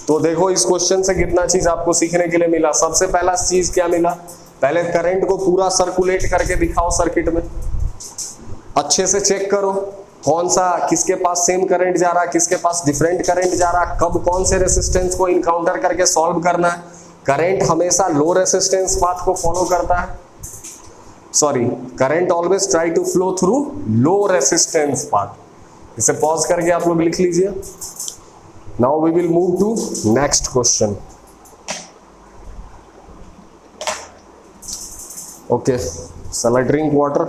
A: तो देखो इस क्वेश्चन से कितना चीज आपको सीखने के लिए मिला। सबसे पहला चीज क्या मिला? पहले करंट को पूरा सर्कुलेट करके दिखाओ सर्किट में, अच्छे से चेक करो कौन सा, किसके पास सेम करंट जा रहा है, किसके पास डिफरेंट करंट जा रहा है, कब कौन से रेसिस्टेंस को इनकाउंटर करके सॉल्व करना है। करंट हमेशा लो रेसिस्टेंस पाथ को फॉलो करता है, sorry, current always try to flow through low resistance path. इसे पॉज करके आप लोग लिख लीजिए। Now we will move to next question. Okay, shall I drink water?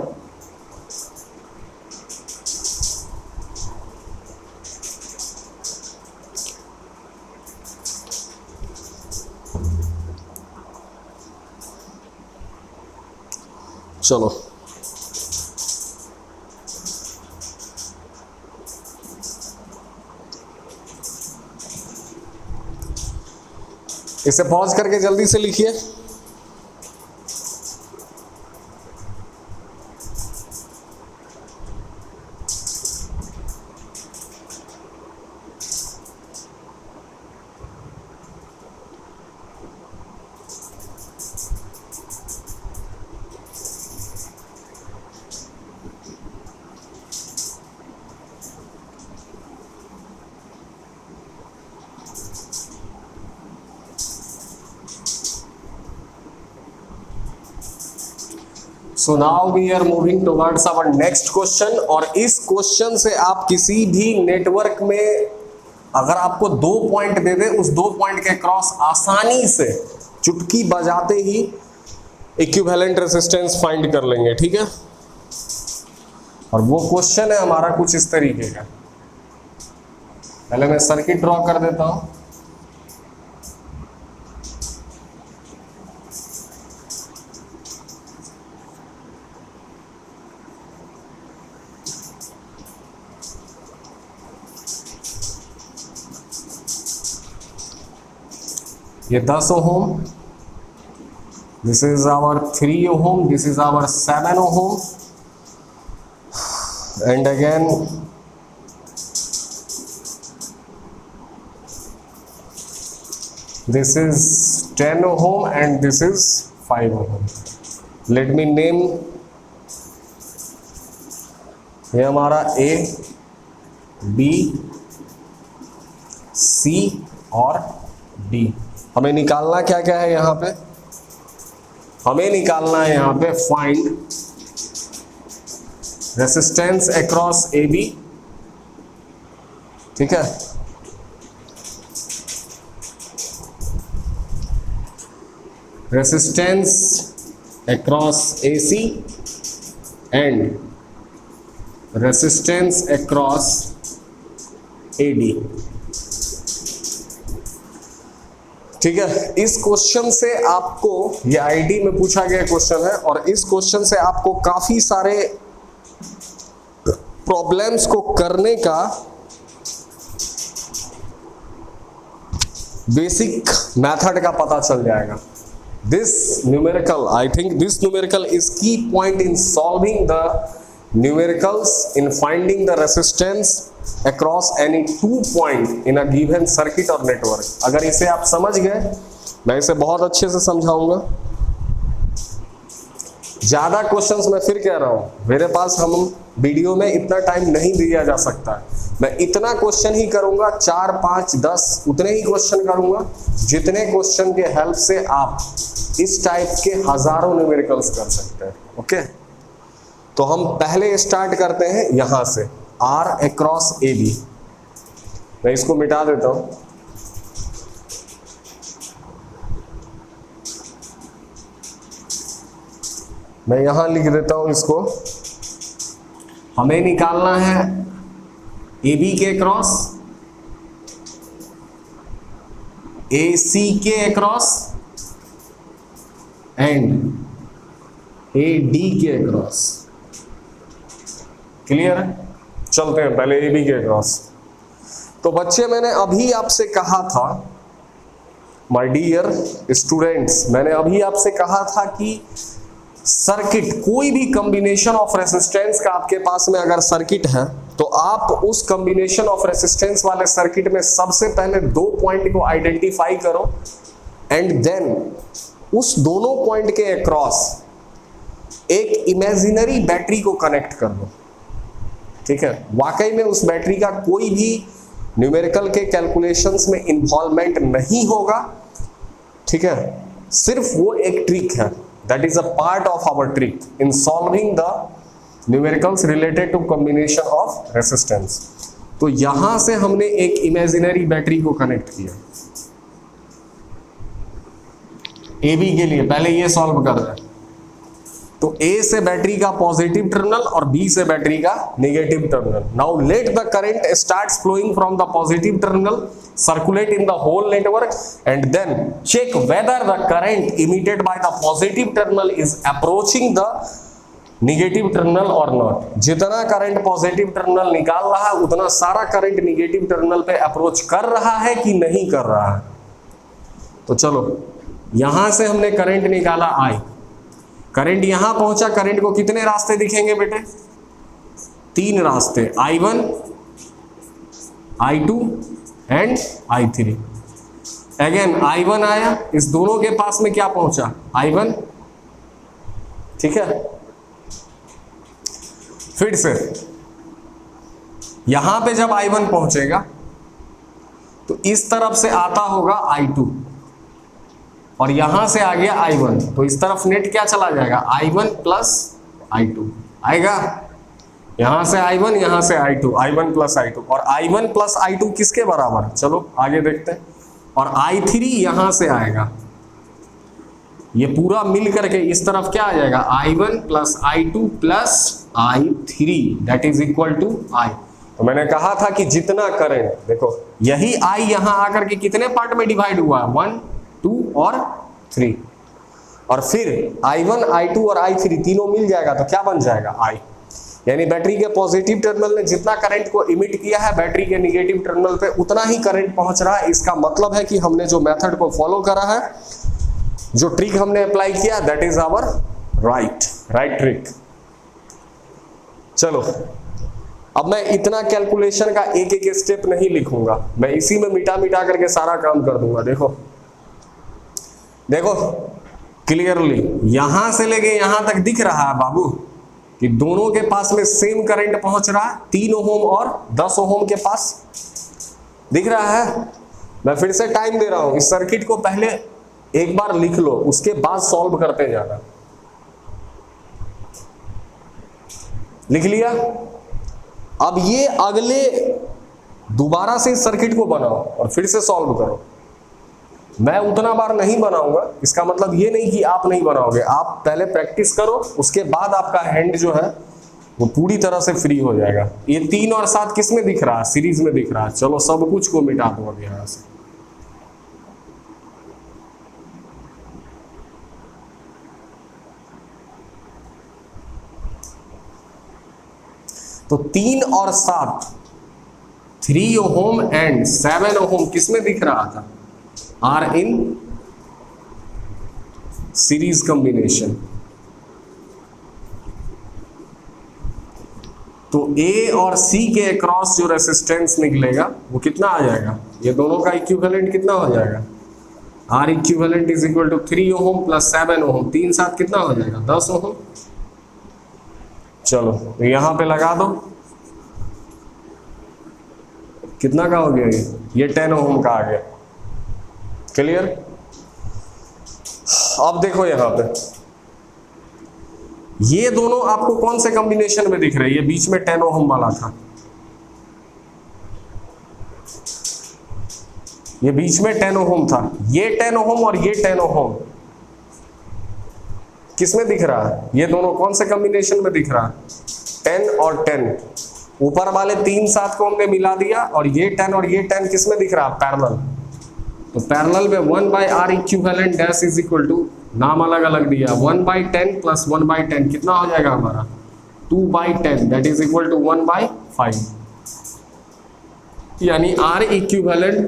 A: चलो इसे पॉज करके जल्दी से लिखिए। So now we are moving towards our next question। और इस क्वेश्चन से आप किसी भी नेटवर्क में अगर आपको 2 पॉइंट दे दे, उस 2 पॉइंट के क्रॉस आसानी से चुटकी बजाते ही इक्विवेलेंट रेजिस्टेंस फाइंड कर लेंगे। ठीक है, और वो क्वेश्चन है हमारा कुछ इस तरीके का। पहले मैं सर्किट ड्रॉ कर देता हूं। ये 10 ohm, this is our 3 ohm, this is our 7 ohm, and again this is 10 ohm and this is 5 ohm. Let me name, ये हमारा A, B, C और D। हमें निकालना क्या क्या है यहाँ पे? हमें निकालना है यहाँ पे find resistance across A B, ठीक है, resistance across A C and resistance across A D. ठीक है, इस क्वेश्चन से आपको, ये आईडी में पूछा गया क्वेश्चन है और इस क्वेश्चन से आपको काफी सारे प्रॉब्लम्स को करने का बेसिक मेथड का पता चल जाएगा। This numerical, I think this numerical is key point in solving the numericals in finding the resistance across any 2 point in a given circuit or network। अगर इसे आप समझ गए, मैं इसे बहुत अच्छे से समझाऊंगा। ज्यादा क्वेश्चंस मैं फिर कह रहा हूं, मेरे पास हम वीडियो में इतना टाइम नहीं दिया जा सकता है। मैं इतना क्वेश्चन ही करूंगा, 4, 5, 10 उतने ही क्वेश्चन करूंगा जितने क्वेश्चन के हेल्प से आप इस टाइप के हजारों न्यूमेरिकल्स कर सकते हैं। ओके, तो हम पहले स्टार्ट करते हैं यहां से, R अक्रॉस ए बी। मैं इसको मिटा देता हूं। मैं यहां लिख देता हूं इसको। हमें निकालना है ए बी के अक्रॉस, ए सी के अक्रॉस एंड ए डी के अक्रॉस। क्लियर है? चलते हैं पहले ए बी के अक्रॉस। तो बच्चे, मैंने अभी आपसे कहा था, माय डियर स्टूडेंट्स, मैंने अभी आपसे कहा था कि सर्किट, कोई भी कॉम्बिनेशन ऑफ रेसिस्टेंस का आपके पास में अगर सर्किट है तो आप उस कॉम्बिनेशन ऑफ रेसिस्टेंस वाले सर्किट में सबसे पहले 2 पॉइंट को आइडेंटिफाई करो एंड देन उस दोनों पॉइंट के अक्रॉस एक इमेजिनरी बैटरी को कनेक्ट कर दो। ठीक है, वाकई में उस बैटरी का कोई भी न्यूमेरिकल के कैलकुलेशंस में इन्वॉल्वमेंट नहीं होगा। ठीक है, सिर्फ वो एक ट्रिक है, that is a part of our trick in solving the numericals related to combination of resistance. तो यहां से हमने एक इमेजिनरी बैटरी को कनेक्ट किया ए बी के लिए। पहले ये सॉल्व कर रहे हैं, तो ए से बैटरी का पॉजिटिव टर्मिनल और बी से बैटरी का negative terminal. Now let the current starts flowing from the positive terminal, circulate in the whole network and then check whether the current emitted by the positive terminal is approaching the negative terminal और not. जितना current positive terminal निकाल रहा है उतना सारा current negative terminal पे approach कर रहा है कि नहीं कर रहा है। तो चलो, यहां से हमने करंट निकाला I, करंट यहां पहुंचा। करंट को कितने रास्ते दिखेंगे बेटे? 3 रास्ते, I1, I2 and I3। Again I1 आया, इस दोनों के पास में क्या पहुंचा? I1। ठीक है, फिर से यहां पे जब I1 पहुंचेगा तो इस तरफ से आता होगा I2 और यहां से आ गया I1, तो इस तरफ नेट क्या चला जाएगा? I1 प्लस I2 आएगा। यहां से I1, यहां से I2, I1 प्लस I2, और I1 प्लस I2 किसके बराबर? चलो आगे देखते हैं। और I3 यहां से आएगा, ये पूरा मिल करके इस तरफ क्या आ जाएगा? I1 plus I2 plus I3 that is equal to I। तो मैंने कहा था कि जितना करंट, देखो यही I यहां आकर के कितने पार्ट में डिवाइड हुआ? 1, 2 और 3, और फिर I1, I2 और I3 तीनों मिल जाएगा तो क्या बन जाएगा? I। यानी बैटरी के पॉजिटिव टर्मिनल ने जितना करंट को इमिट किया है, बैटरी के नेगेटिव टर्मिनल पे उतना ही करंट पहुंच रहा है। इसका मतलब है कि हमने जो मेथड को फॉलो करा है, जो ट्रिक हमने अप्लाई किया, that is our right trick. चलो, अब मैं इतना कैलकुलेशन का एक एक स्टेप नहीं लिखूंगा, मैं इसी में मिटा मिटा करके सारा काम कर दूंगा। देखो देखो क्लियरली, यहां से लेके यहां तक दिख रहा है बाबू कि दोनों के पास में सेम करंट पहुंच रहा है। 3 ओम और 10 ओम के पास दिख रहा है। मैं फिर से टाइम दे रहा हूं, इस सर्किट को पहले एक बार लिख लो, उसके बाद सॉल्व करते जाना। लिख लिया। अब ये अगले दोबारा से इस सर्किट को बनाओ और फिर से सॉल्व करो। मैं उतना बार नहीं बनाऊंगा, इसका मतलब ये नहीं कि आप नहीं बनाओगे, आप पहले प्रैक्टिस करो, उसके बाद आपका हैंड जो है वो पूरी तरह से फ्री हो जाएगा। ये 3 और 7 किस में दिख रहा है? सीरीज में दिख रहा है। चलो सब कुछ को मिटा दो अब यहां से। तो 3 और 7 3 ओम एंड 7 ओम किस में दिख रहा था? Are in series combination. तो ए और सी के अक्रॉस जो रेसिस्टेंस निकलेगा वो कितना आ जाएगा? ये दोनों का इक्विवेलेंट कितना हो जाएगा? R equivalent is equal to 3 ohm plus 7 ohm. 3 7 कितना हो जाएगा? 10 ओम। चलो तो यहां पे लगा दो। कितना का हो गया ये 10 ओम का आ गया। क्लियर? अब देखो यहां पे ये दोनों आपको कौन से कॉम्बिनेशन में दिख रहे हैं? ये बीच में 10 ओम वाला था, ये बीच में 10 ओम था। ये 10 ओम और ये 10 ओम किस में दिख रहा है? ये दोनों कौन से कॉम्बिनेशन में दिख रहा है? 10 और 10। ऊपर वाले 3 7 को हमने मिला दिया और ये 10 और ये 10 किस में दिख रहा है? पैरेलल। तो पैरेलल में 1/r equivalent dash is equal to, नाम अलग अलग दिया, 1/10 प्लस 1/10 कितना हो जाएगा हमारा? 2/10 दैट इज इक्वल टू 1/5। यानी r equivalent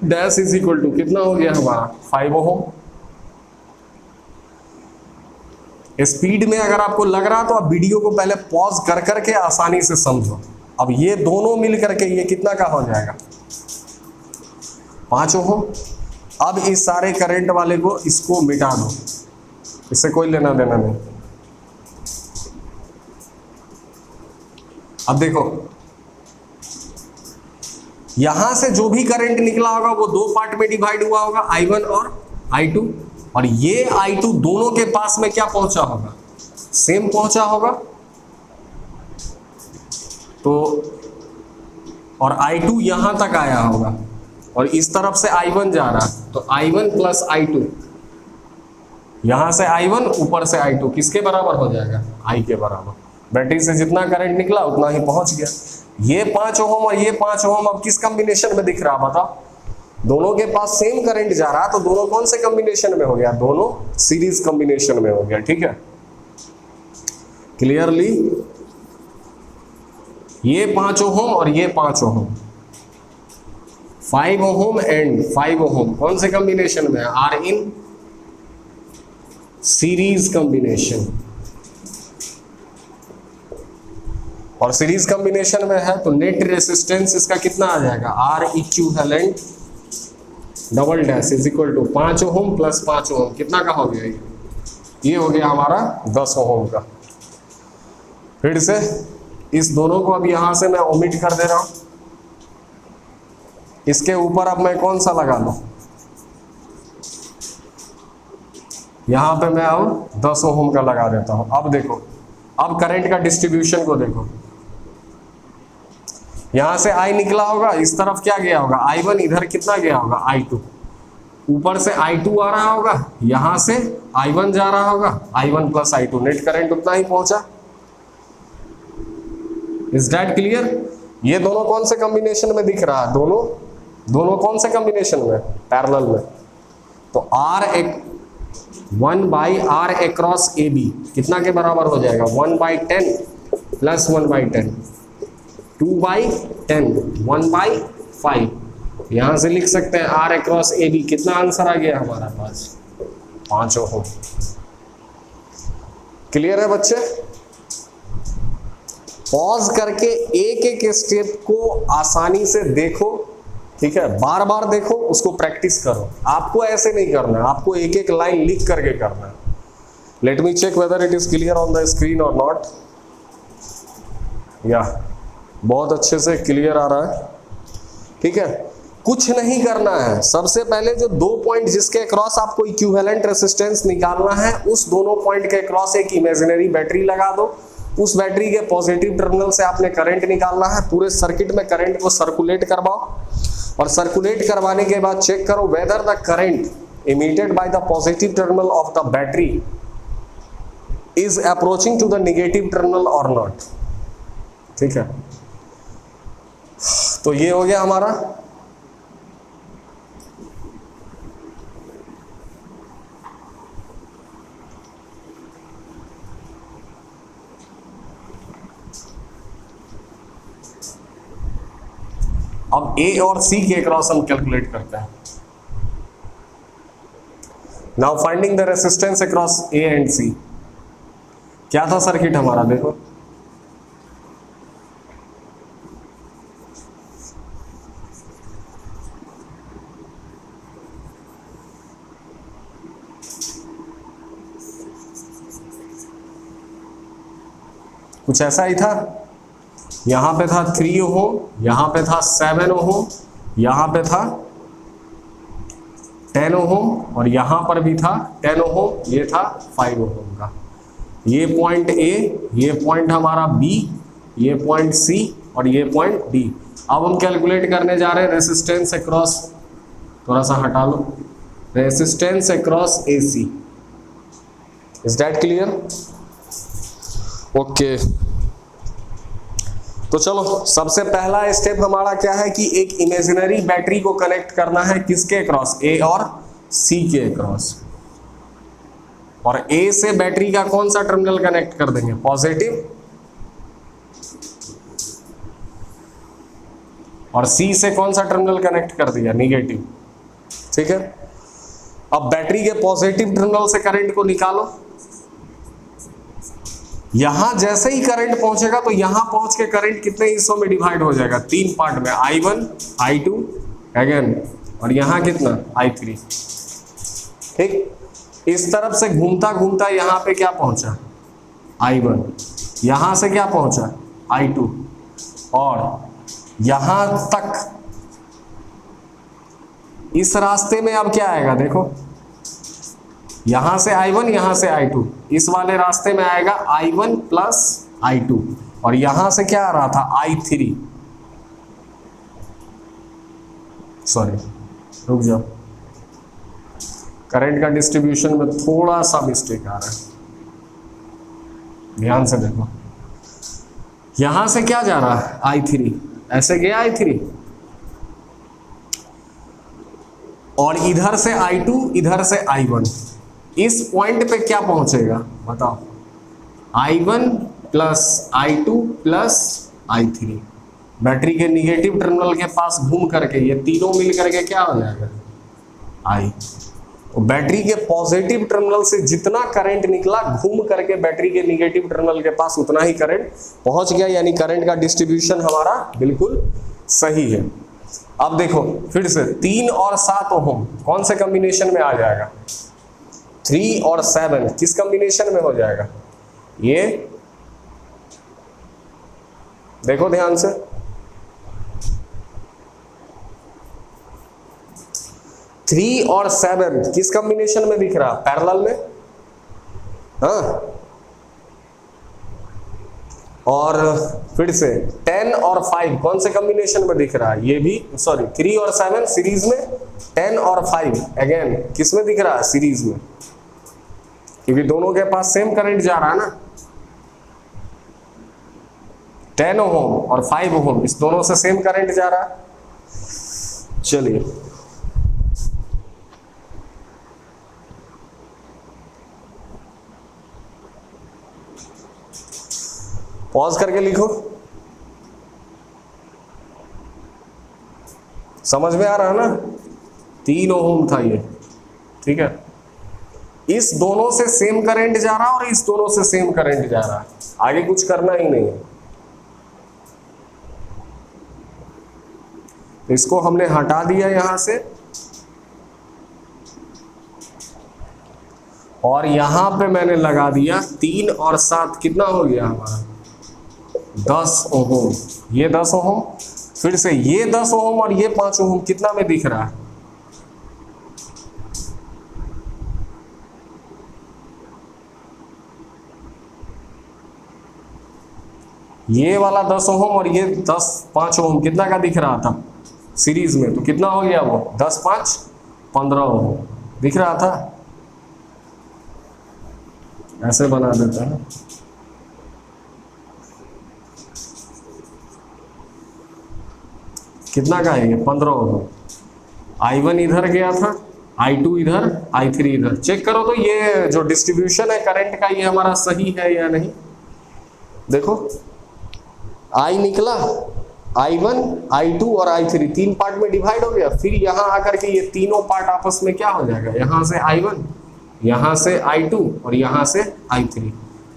A: dash is equal to कितना हो गया हमारा? 5 ओम। स्पीड में अगर आपको लग रहा तो आप वीडियो को पहले पॉज कर करके आसानी से समझो। अब ये दोनों मिल करके ये कितना का हो जाएगा? 5 ओम। अब इस सारे करंट वाले को इसको मिटा दो, इससे कोई लेना देना नहीं। अब देखो यहां से जो भी करंट निकला होगा वो 2 पार्ट में डिवाइड हुआ होगा, I1 और I2। और ये I2 दोनों के पास में क्या पहुंचा होगा? सेम पहुंचा होगा। तो और I2 यहां तक आया होगा और इस तरफ से I1 जा रहा, तो I1 प्लस I2, यहां से I1 ऊपर से I2 किसके बराबर हो जाएगा? I के बराबर। बैटरी से जितना करंट निकला उतना ही पहुंच गया। ये 5 ओम और ये 5 ओम अब किस कॉम्बिनेशन में दिख रहा बताओ? दोनों के पास सेम करंट जा रहा, तो दोनों कौन से कॉम्बिनेशन में हो गया? दोनों सीरीज कॉम्बिनेशन में हो गया। ठीक है, क्लियरली? ये 5 ओम और ये 5 ओम, 5 ओम एंड 5 ओम कौन से कॉम्बिनेशन में है? Are in series combination. और सीरीज कॉम्बिनेशन में है तो नेट रेसिस्टेंस इसका कितना आ जाएगा? R equivalent double dash is equal to 5 ohm plus 5 ohm कितना का हो गया? ये हो गया हमारा 10 ओम का। फिर से इस दोनों को अब यहां से मैं ओमिट कर दे रहा हूं। इसके ऊपर अब मैं कौन सा लगा लूं? यहां पे मैं अब 10 ओम का लगा देता हूं। अब देखो, अब करंट का डिस्ट्रीब्यूशन को देखो। यहां से I निकला होगा, इस तरफ क्या गया होगा? I1। इधर कितना गया होगा? I2। ऊपर से I2 आ रहा होगा, यहां से I1 जा रहा होगा, I1 plus I2, net current उतना ही पहुंचा। Is that clear? ये दोनों कौन से कॉम्बिनेशन में दिख रहा है? दोनों कौन से कॉम्बिनेशन में? पैरेलल में। तो R1/R अक्रॉस AB कितना के बराबर हो जाएगा? 1/10 प्लस 1/10, 2/10, 1/5। यहां से लिख सकते हैं R अक्रॉस AB। कितना आंसर आ गया हमारा पास? 5 ओम। क्लियर है बच्चे? पॉज करके एक एक स्टेप को आसानी से देखो। ठीक है, बार बार देखो, उसको प्रैक्टिस करो। आपको ऐसे नहीं करना है, आपको एक एक लाइन लिख करके करना है। Let me check whether it is clear on the screen और नॉट। या बहुत अच्छे से क्लियर आ रहा है। ठीक है, कुछ नहीं करना है। सबसे पहले जो 2 पॉइंट जिसके अक्रॉस आपको इक्विवेलेंट रेसिस्टेंस निकालना है, उस दोनों पॉइंट के अक्रॉस एक इमेजिनरी बैटरी लगा दो उस बैटरी के पॉजिटिव टर्मिनल से आपने करंट निकालना है, पूरे सर्किट में करंट को सर्कुलेट करवाओ और सर्कुलेट करवाने के बाद चेक करो whether the current emitted by the positive terminal of the battery is approaching to the negative terminal और नॉट। ठीक है, तो ये हो गया हमारा। अब ए और सी के अक्रॉस हम कैलकुलेट करते हैं। Now finding the resistance across A and C. क्या था सर्किट हमारा, देखो कुछ ऐसा ही था। यहां पे था 3 ओम, यहां पे था 7 ओम, यहां पे था 10 ओम और यहां पर भी था 10 ओम, ये था 5 ओम का। ये पॉइंट ए, ये पॉइंट हमारा बी, ये पॉइंट सी और ये पॉइंट डी। अब हम कैलकुलेट करने जा रहे हैं रेसिस्टेंस अक्रॉस, थोड़ा सा हटा लो, resistance across AC। Is that clear? Okay, तो चलो सबसे पहला स्टेप हमारा क्या है कि एक इमेजिनरी बैटरी को कनेक्ट करना है किसके अक्रॉस, ए और सी के अक्रॉस। और ए से बैटरी का कौन सा टर्मिनल कनेक्ट कर देंगे, पॉजिटिव, और सी से कौन सा टर्मिनल कनेक्ट कर दिया, निगेटिव। ठीक है, अब बैटरी के पॉजिटिव टर्मिनल से करंट को निकालो। यहां जैसे ही करंट पहुंचेगा तो यहां पहुंच के करंट कितने हिस्सों में डिवाइड हो जाएगा, 3 पार्ट में, I1, I2 अगेन, और यहां कितना, I3। ठीक, इस तरफ से घूमता घूमता यहां पे क्या पहुंचा, I1, यहां से क्या पहुंचा, I2, और यहां तक इस रास्ते में अब क्या आएगा, देखो यहां से I1, यहां से I2, इस वाले रास्ते में आएगा I1 प्लस I2, और यहां से क्या आ रहा था, I3। सॉरी, रुक जाओ, करंट का डिस्ट्रीब्यूशन में थोड़ा सा मिस्टेक आ रहा है, ध्यान से देखो। यहां से क्या जा रहा है, I3, ऐसे गया I3, और इधर से I2, इधर से I1, इस पॉइंट पे क्या पहुंचेगा बताओ, I1 plus I2 plus I3। Battery के निगेटिव टर्मिनल के पास घूम करके ये तीनों मिल करके क्या हो जाएगा, I। तो बैटरी के पॉजिटिव टर्मिनल से जितना करंट निकला घूम करके बैटरी के निगेटिव टर्मिनल के पास उतना ही करंट पहुंच गया, यानी करंट का डिस्ट्रीब्यूशन हमारा बिल्कुल सही है। अब देखो फिर से 3 और 7 ओम कौन से कॉम्बिनेशन में आ जाएगा, 3 और 7 किस कॉम्बिनेशन में हो जाएगा, ये देखो ध्यान से, 3 और 7 किस कॉम्बिनेशन में दिख रहा, पैरेलल में, हाँ। और फिर से 10 और 5 कौन से कॉम्बिनेशन में दिख रहा है, ये भी, सॉरी 3 और 7 सीरीज में, 10 और 5 अगेन किस में दिख रहा है, सीरीज में, क्योंकि दोनों के पास सेम करंट जा रहा है ना। 10 ओम और 5 ओम इस दोनों से सेम करंट जा रहा है। चलिए पॉज करके लिखो, समझ में आ रहा है ना, 3 ओम था ये, ठीक है। इस दोनों से सेम करंट जा रहा है और इस दोनों से सेम करंट जा रहा है, आगे कुछ करना ही नहीं है। तो इसको हमने हटा दिया यहां से, और यहां पे मैंने लगा दिया 3 और 7 कितना हो गया हमारा, 10 ओम। ये 10 ओम, फिर से ये 10 ओम और ये 5 ओम कितना में दिख रहा है, ये वाला 10 ओम और ये 5 ओम कितना का दिख रहा था सीरीज में, तो कितना हो गया वो 10 5 15 ओम दिख रहा था। ऐसे बना देता है, कितना का है ये 15 ओम। I1 इधर गया था, I2 इधर, I3 इधर। चेक करो तो ये जो डिस्ट्रीब्यूशन है करंट का ये हमारा सही है या नहीं। देखो I निकला, I1 I2 और I3 तीन पार्ट में डिवाइड हो गया। फिर यहाँ आकर के ये तीनों पार्ट आपस में क्या हो जाएगा, यहाँ से I1, यहाँ से I2 और यहाँ से I3,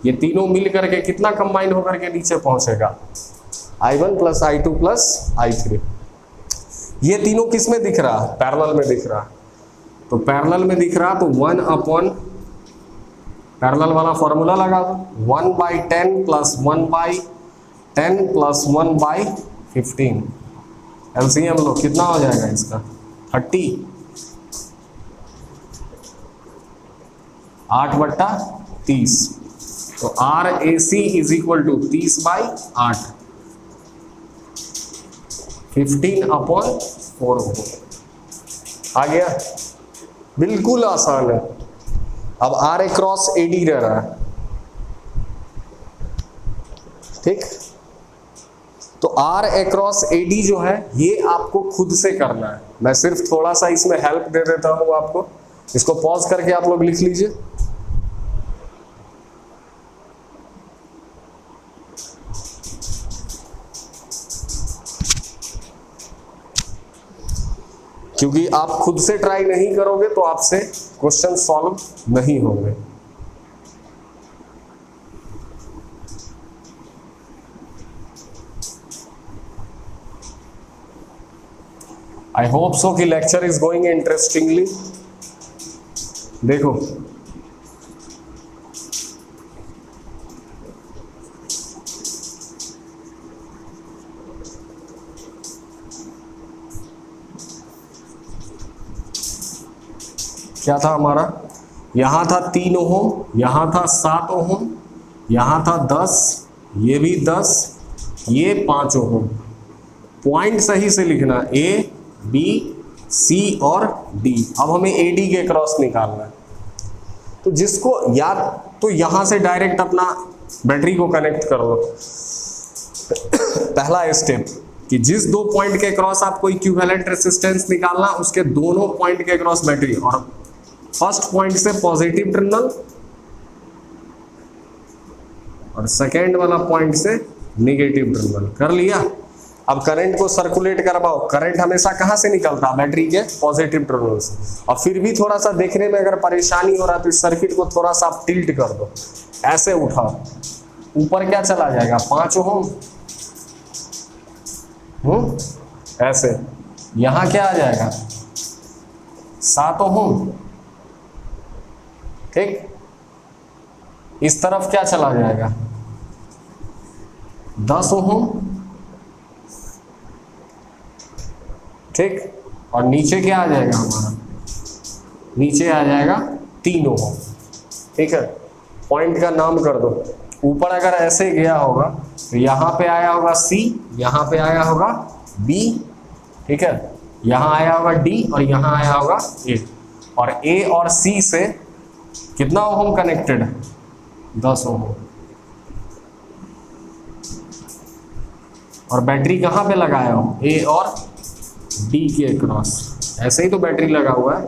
A: ये तीनों मिल करके कितना कंबाइन होकर के नीचे पहुंचेगा, I1 plus I2 plus I3। ये तीनों किस में दिख रहा, पैरेलल में दिख रहा। तो पैरेलल में दिख रहा तो 1 अपॉन पैरेलल वाला फॉर्मूला लगा दो, 1/10 प्लस 1/10 प्लस 1/15। एलसीएम लो, कितना हो जाएगा इसका 30, 8/30। तो RAC is equal to 30/8, 15 upon 4 ohm. आ गया, बिल्कुल आसान है। अब RA क्रॉस AD रह रहा है, ठीक। तो RA क्रॉस AD जो है ये आपको खुद से करना है, मैं सिर्फ थोड़ा सा इसमें हेल्प दे देता हूं आपको। इसको पॉज करके आप लोग लिख लीजिए। क्योंकि आप खुद से ट्राई नहीं करोगे तो आपसे क्वेश्चन सॉल्व नहीं होंगे। आई होप सो कि लेक्चर इज गोइंग इंटरेस्टिंगली। देखो क्या था हमारा, यहां था 3 ओम, यहां था 7 ओम, यहां था 10, ये भी 10, ये 5 ओम। पॉइंट सही से लिखना A B C और D। अब हमें AD के क्रॉस निकालना है, तो जिसको याद, तो यहां से डायरेक्ट अपना बैटरी को कनेक्ट कर लो। पहला स्टेप कि जिस दो पॉइंट के क्रॉस आपको इक्विवेलेंट रेजिस्टेंस निकालना, उसके दोनों पॉइंट के क्रॉस बैटरी, और फर्स्ट पॉइंट से पॉजिटिव टर्मिनल और सेकेंड वाला पॉइंट से नेगेटिव टर्मिनल कर लिया। अब करंट को सर्कुलेट करवाओ। करंट हमेशा कहां से निकलता है, बैटरी के पॉजिटिव टर्मिनल से। और फिर भी थोड़ा सा देखने में अगर परेशानी हो रहा है तो इस सर्किट को थोड़ा सा आप टिल्ट कर दो, ऐसे उठाओ, ऊपर क्या चला जाएगा 5 ओम, ऐसे। यहां क्या आ जाएगा 7 ओम, ठीक। इस तरफ क्या चला जाएगा 10 ओम, ठीक। और नीचे क्या आ जाएगा हमारा, नीचे आ जाएगा 3 ओम, ठीक है। पॉइंट का नाम कर दो। ऊपर अगर ऐसे गया होगा तो यहाँ पे आया होगा C, यहाँ पे आया होगा B, ठीक है। यहाँ आया होगा D और यहाँ आया होगा A। और A और C से कितना ओम कनेक्टेड है 10 ओम। और बैटरी कहाँ पे लगाया हो, A और D के क्रॉस, ऐसे ही तो बैटरी लगा हुआ है।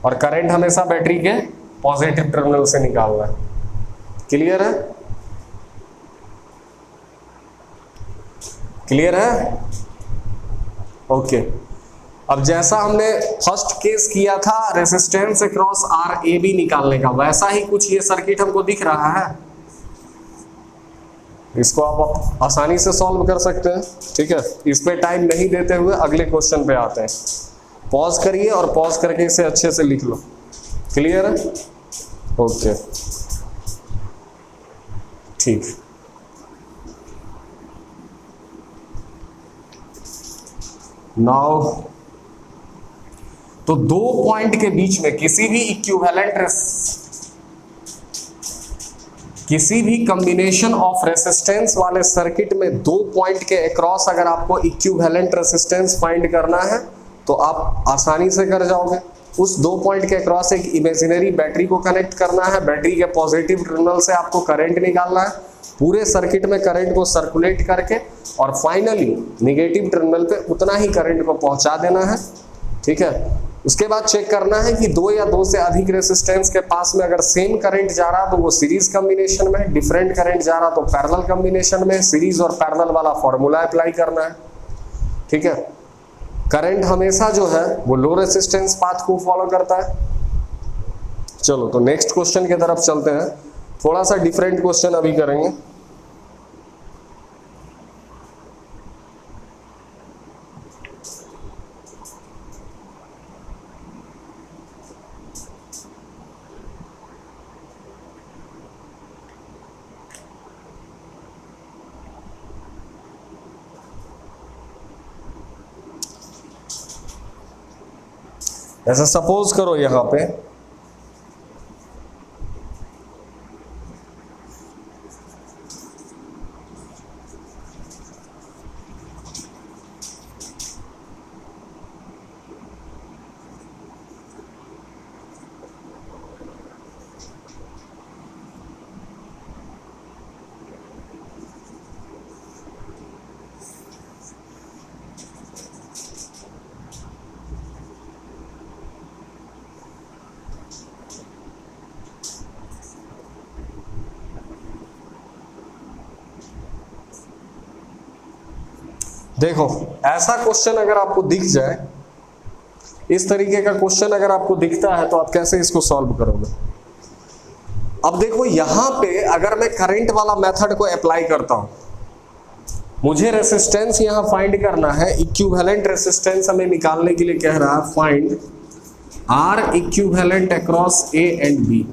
A: और करंट हमेशा बैटरी के पॉजिटिव टर्मिनल से निकालना है। क्लियर है, क्लियर है, ओके। अब जैसा हमने फर्स्ट केस किया था रेजिस्टेंस अक्रॉस RAB निकालने का, वैसा ही कुछ ये सर्किट हमको दिख रहा है। इसको आप आसानी से सॉल्व कर सकते हैं, ठीक है। इस पे टाइम नहीं देते हुए अगले क्वेश्चन पे आते हैं। पॉज करिए और पॉज करके इसे अच्छे से लिख लो। क्लियर है, ओके, ठीक। नाउ तो दो पॉइंट के बीच में किसी भी इक्विवेलेंट किसी भी कॉम्बिनेशन ऑफ रेसिस्टेंस वाले सर्किट में 2 पॉइंट के अक्रॉस अगर आपको इक्विवेलेंट रेसिस्टेंस फाइंड करना है तो आप आसानी से कर जाओगे। उस 2 पॉइंट के अक्रॉस एक इमेजिनरी बैटरी को कनेक्ट करना है, बैटरी के पॉजिटिव टर्मिनल से आपको करंट निकालना है, पूरे सर्किट में करंट को सर्कुलेट करके और फाइनली नेगेटिव टर्मिनल पे उतना ही करंट को पहुंचा देना है। ठीक है, उसके बाद चेक करना है कि 2 या 2 से अधिक रेसिस्टेंस के पास में अगर सेम करंट जा रहा तो वो सीरीज कॉम्बिनेशन में, डिफरेंट करंट जा रहा तो पैरेलल कॉम्बिनेशन में। सीरीज और पैरेलल वाला फॉर्मूला अप्लाई करना है। ठीक है, करंट हमेशा जो है वो लो रेसिस्टेंस पाथ को फॉलो करता है। चलो तो नेक्स्ट क्वेश्चन की तरफ चलते हैं। थोड़ा सा डिफरेंट क्वेश्चन अभी करेंगे। ऐसा सपोज करो यहां पे देखो, ऐसा क्वेश्चन अगर आपको दिख जाए, इस तरीके का क्वेश्चन अगर आपको दिखता है तो आप कैसे इसको सॉल्व करोगे। अब देखो यहां पे अगर मैं करंट वाला मेथड को अप्लाई करता हूं, मुझे रेसिस्टेंस यहां फाइंड करना है। इक्विवेलेंट रेसिस्टेंस हमें निकालने के लिए कह रहा है find R equivalent across A and B.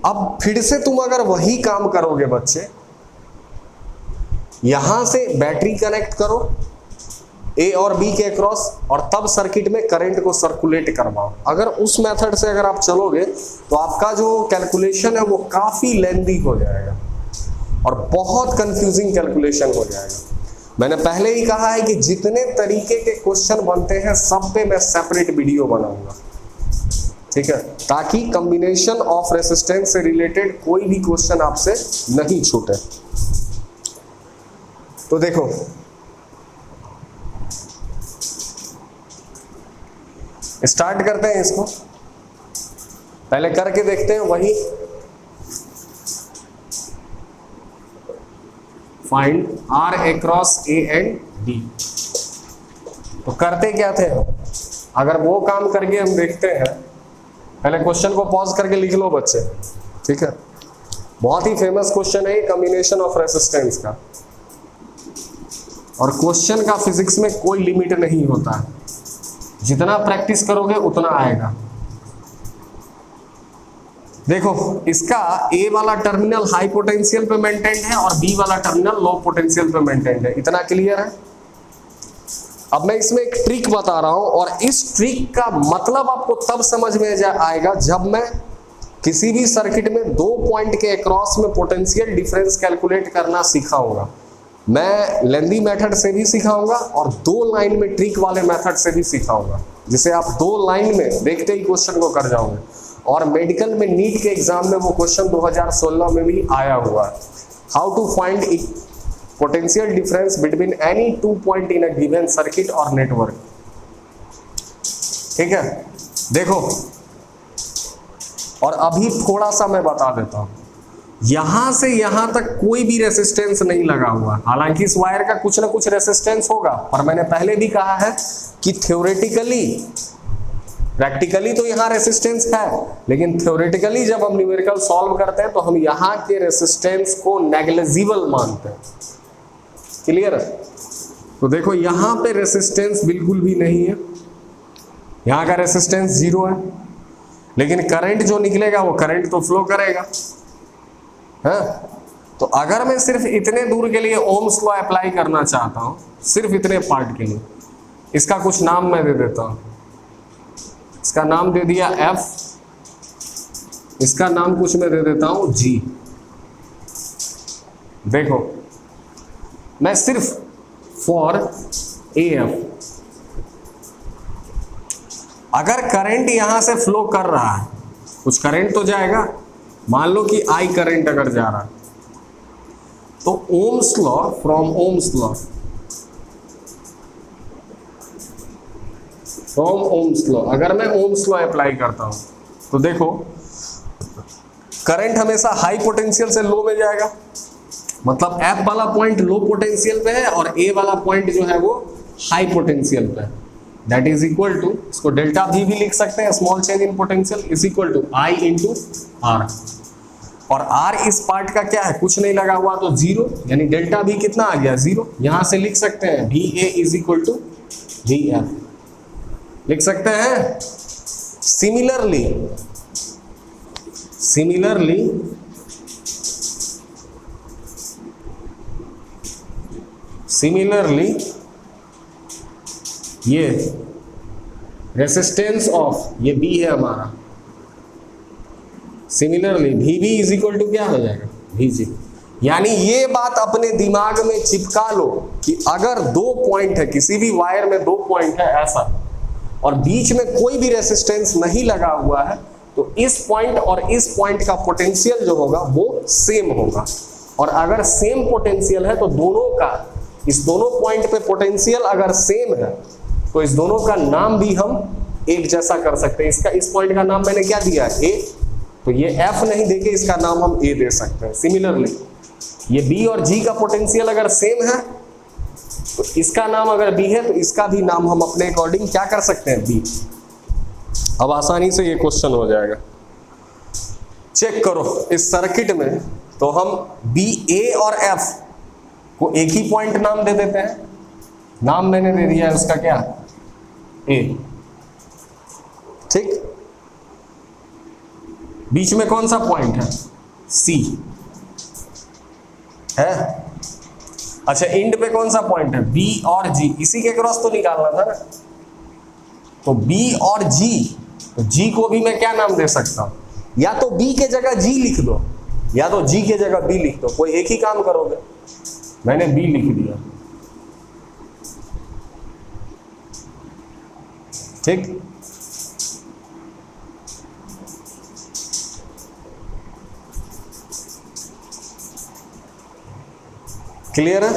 A: अब फिर से तुम अगर वही काम करोगे बच्चे, यहां से बैटरी कनेक्ट करो ए और बी के अक्रॉस और तब सर्किट में करंट को सर्कुलेट करवाओ। अगर उस मेथड से अगर आप चलोगे तो आपका जो कैलकुलेशन है वो काफी लेंदी हो जाएगा और बहुत कंफ्यूजिंग कैलकुलेशन हो जाएगा। मैंने पहले ही कहा है कि जितने तरीके के क्वेश्चन बनते हैं सब पे मैं सेपरेट वीडियो बनाऊंगा। ठीक है, ताकि कॉम्बिनेशन ऑफ रेसिस्टेंस से रिलेटेड कोई भी क्वेश्चन आपसे नहीं छूटे। तो देखो, स्टार्ट करते हैं इसको, पहले करके देखते हैं वही find R across A and B. तो करते क्या थे हम, अगर वो काम करके हम देखते हैं, पहले क्वेश्चन को पॉज करके लिख लो बच्चे। ठीक है, बहुत ही फेमस क्वेश्चन है ये कॉम्बिनेशन ऑफ रेसिस्टेंस का, और क्वेश्चन का फिजिक्स में कोई लिमिट नहीं होता है, जितना प्रैक्टिस करोगे उतना आएगा। देखो, इसका ए वाला टर्मिनल हाई पोटेंशियल पे मेंटेन्ड है और बी वाला टर्मिनल लो पोटेंशियल पे मेंटेन्ड है। इतना क्लियर है। अब मैं इसमें एक ट्रिक बता रहा हूं और इस ट्रिक का मतलब आपको तब समझ में आएगा जब मैं किसी भी सर्किट में 2 पॉइंट के अक्रॉस में पोटेंशियल डिफरेंस कैलकुलेट करना सिखाऊंगा। मैं लेंदी मेथड से भी सिखाऊंगा और 2 लाइन में ट्रिक वाले मेथड से भी सिखाऊंगा, जिसे आप 2 लाइन में देखते ही क्वेश्चन को कर जाओगे। और मेडिकल में नीट के एग्जाम में वो क्वेश्चन 2016 में भी आया हुआ है, how to find potential difference between any 2 point in a given circuit और नेटवर्क। ठीक है, देखो, और अभी थोड़ा सा मैं बता देता हूं, यहां से यहां तक कोई भी रेसिस्टेंस नहीं लगा हुआ। हालांकि इस वायर का कुछ ना कुछ रेसिस्टेंस होगा, पर मैंने पहले भी कहा है कि थ्योरेटिकली, प्रैक्टिकली तो यहां रेसिस्टेंस है, लेकिन थ्योरेटिकली जब हम न्यूमेरिकल सॉल्व करते हैं तो हम यहां के रेसिस्टेंस को नेग्लिजिबल मानते हैं। क्लियर है? तो देखो, यहां पे रेसिस्टेंस बिल्कुल भी नहीं है, यहां का रेसिस्टेंस 0 है, लेकिन करंट जो निकलेगा वो करंट तो फ्लो करेगा। है? तो अगर मैं सिर्फ इतने दूर के लिए ओम्स लॉ अप्लाई करना चाहता हूं, सिर्फ इतने पार्ट के लिए, इसका कुछ नाम मैं दे देता हूं। इसका नाम दे दिया F इसका नाम कुछ मैं दे देता हूं G। देखो मैं सिर्फ फॉर AF, अगर करंट यहां से फ्लो कर रहा है, कुछ करंट तो जाएगा, मान लो कि I करंट अगर जा रहा है, तो Ohm's law, from Ohm's law, अगर मैं ओम्स लॉ अप्लाई करता हूं तो देखो करंट हमेशा हाई पोटेंशियल से लो में जाएगा, मतलब F वाला पॉइंट लो पोटेंशियल पे है और A वाला पॉइंट जो है वो हाई पोटेंशियल पे है। दैट इज इक्वल टू, इसको डेल्टा V भी लिख सकते हैं, small change in potential is equal to I into R। और R इस पार्ट का क्या है, कुछ नहीं लगा हुआ तो जीरो, यानी डेल्टा V कितना आ गया, जीरो। यहां से लिख सकते हैं VA is equal to VF, लिख सकते हैं। सिमिलरली ये रेसिस्टेंस ऑफ, ये B है हमारा, similarly VB is equal to क्या हो जाएगा, VG। यानी ये बात अपने दिमाग में चिपका लो कि अगर दो पॉइंट है, किसी भी वायर में दो पॉइंट है ऐसा, और बीच में कोई भी रेसिस्टेंस नहीं लगा हुआ है, तो इस पॉइंट और इस पॉइंट का पोटेंशियल जो होगा वो सेम होगा। और अगर सेम पोटेंशियल है तो दोनों का, इस दोनों पॉइंट पे पोटेंशियल अगर सेम है तो इस दोनों का नाम भी हम एक जैसा कर सकते हैं। इसका, इस पॉइंट का नाम मैंने क्या दिया है, A, तो ये F नहीं देके इसका नाम हम A दे सकते हैं। सिमिलरली ये B और G का पोटेंशियल अगर सेम है तो इसका नाम अगर B है तो इसका भी नाम हम अपने अकॉर्डिंग क्या कर सकते हैं, B। अब आसानी से ये क्वेश्चन हो जाएगा। चेक करो इस सर्किट में, तो हम B, A और F को एक ही पॉइंट नाम दे देते हैं। नाम मैंने दे दिया है उसका क्या, A, ठीक। बीच में कौन सा पॉइंट है, C है। अच्छा, एंड पे कौन सा पॉइंट है, B और G, इसी के क्रॉस तो निकालना था ना। तो B और G, तो G को भी मैं क्या नाम दे सकता हूं, या तो B के जगह G लिख दो या तो G के जगह B लिख दो, कोई एक ही काम करोगे। मैंने B लिख दिया, ठीक। क्लियर है,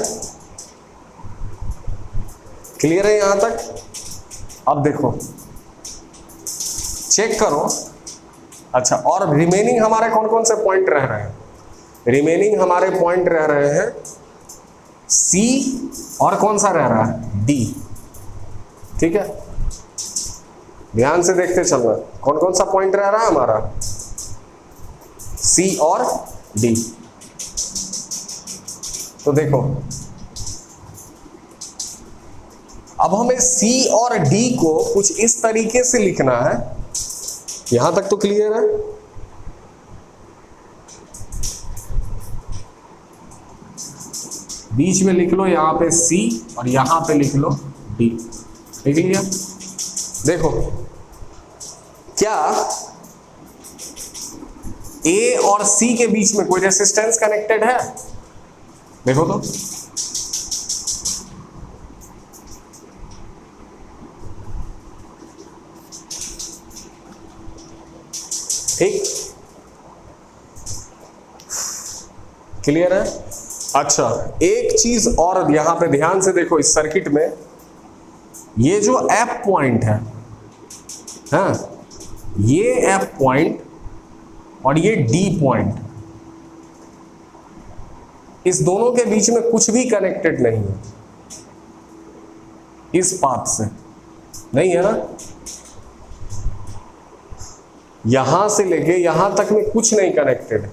A: क्लियर है यहां तक। अब देखो चेक करो। अच्छा, और रिमेनिंग हमारे कौन कौन से पॉइंट रह रहे हैं, रिमेनिंग हमारे पॉइंट रह रहे हैं C और कौन सा रह रहा है, D, ठीक है। ध्यान से देखते चलना, कौन कौन सा पॉइंट रह रहा है हमारा, C और D। तो देखो अब हमें C और D को कुछ इस तरीके से लिखना है। यहां तक तो क्लियर है। बीच में लिख लो यहां पे C और यहां पे लिख लो D, लिख लिया। देखो क्या A और C के बीच में कोई रेसिस्टेंस कनेक्टेड है, देखो तो। ठीक, क्लियर है। अच्छा, एक चीज और यहां पे ध्यान से देखो, इस सर्किट में ये जो F पॉइंट है, हाँ, ये F पॉइंट और ये D पॉइंट, इस दोनों के बीच में कुछ भी कनेक्टेड नहीं है, इस पाथ से नहीं है ना। यहां से लेके यहां तक में कुछ नहीं कनेक्टेड,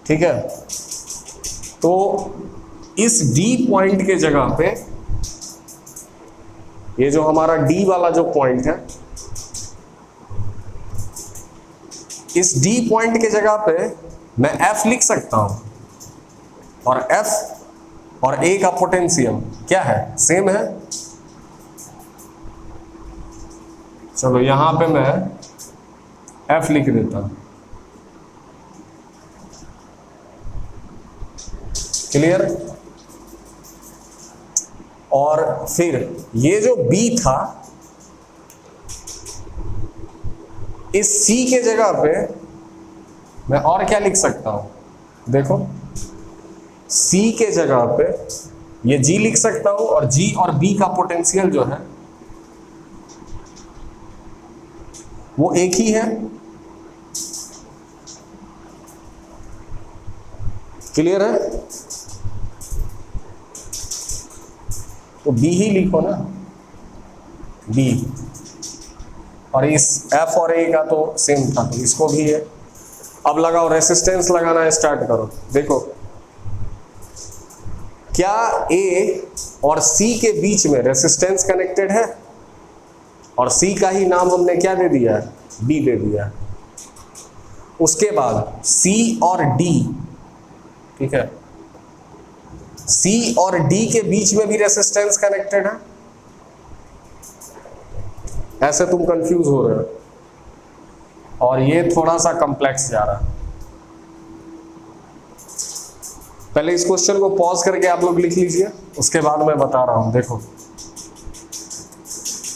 A: ठीक है। तो इस D पॉइंट के जगह पे, ये जो हमारा D वाला जो पॉइंट है, इस D पॉइंट के जगह पे मैं F लिख सकता हूं, और F और A का पोटेंशियल क्या है, सेम है। चलो यहां पे मैं एफ लिख देता हूं। क्लियर? और फिर ये जो बी था, इस सी के जगह पे मैं और क्या लिख सकता हूं? देखो, सी के जगह पे ये जी लिख सकता हूं, और जी और बी का पोटेंशियल जो है वो एक ही है। क्लियर है? तो बी ही लिखो ना, बी। और इस एफ और ए का तो सेम था, तो इसको भी है। अब लगाओ, रेसिस्टेंस लगाना स्टार्ट करो। देखो, क्या ए और सी के बीच में रेसिस्टेंस कनेक्टेड है? और सी का ही नाम हमने क्या दे दिया है? बी दे दिया। उसके बाद सी और डी, ठीक है, सी और डी के बीच में भी रेसिस्टेंस कनेक्टेड है। ऐसे तुम कंफ्यूज हो रहे हो, और ये थोड़ा सा कॉम्प्लेक्स जा रहा है। पहले इस क्वेश्चन को पॉज करके आप लोग लिख लीजिए, उसके बाद मैं बता रहा हूं। देखो,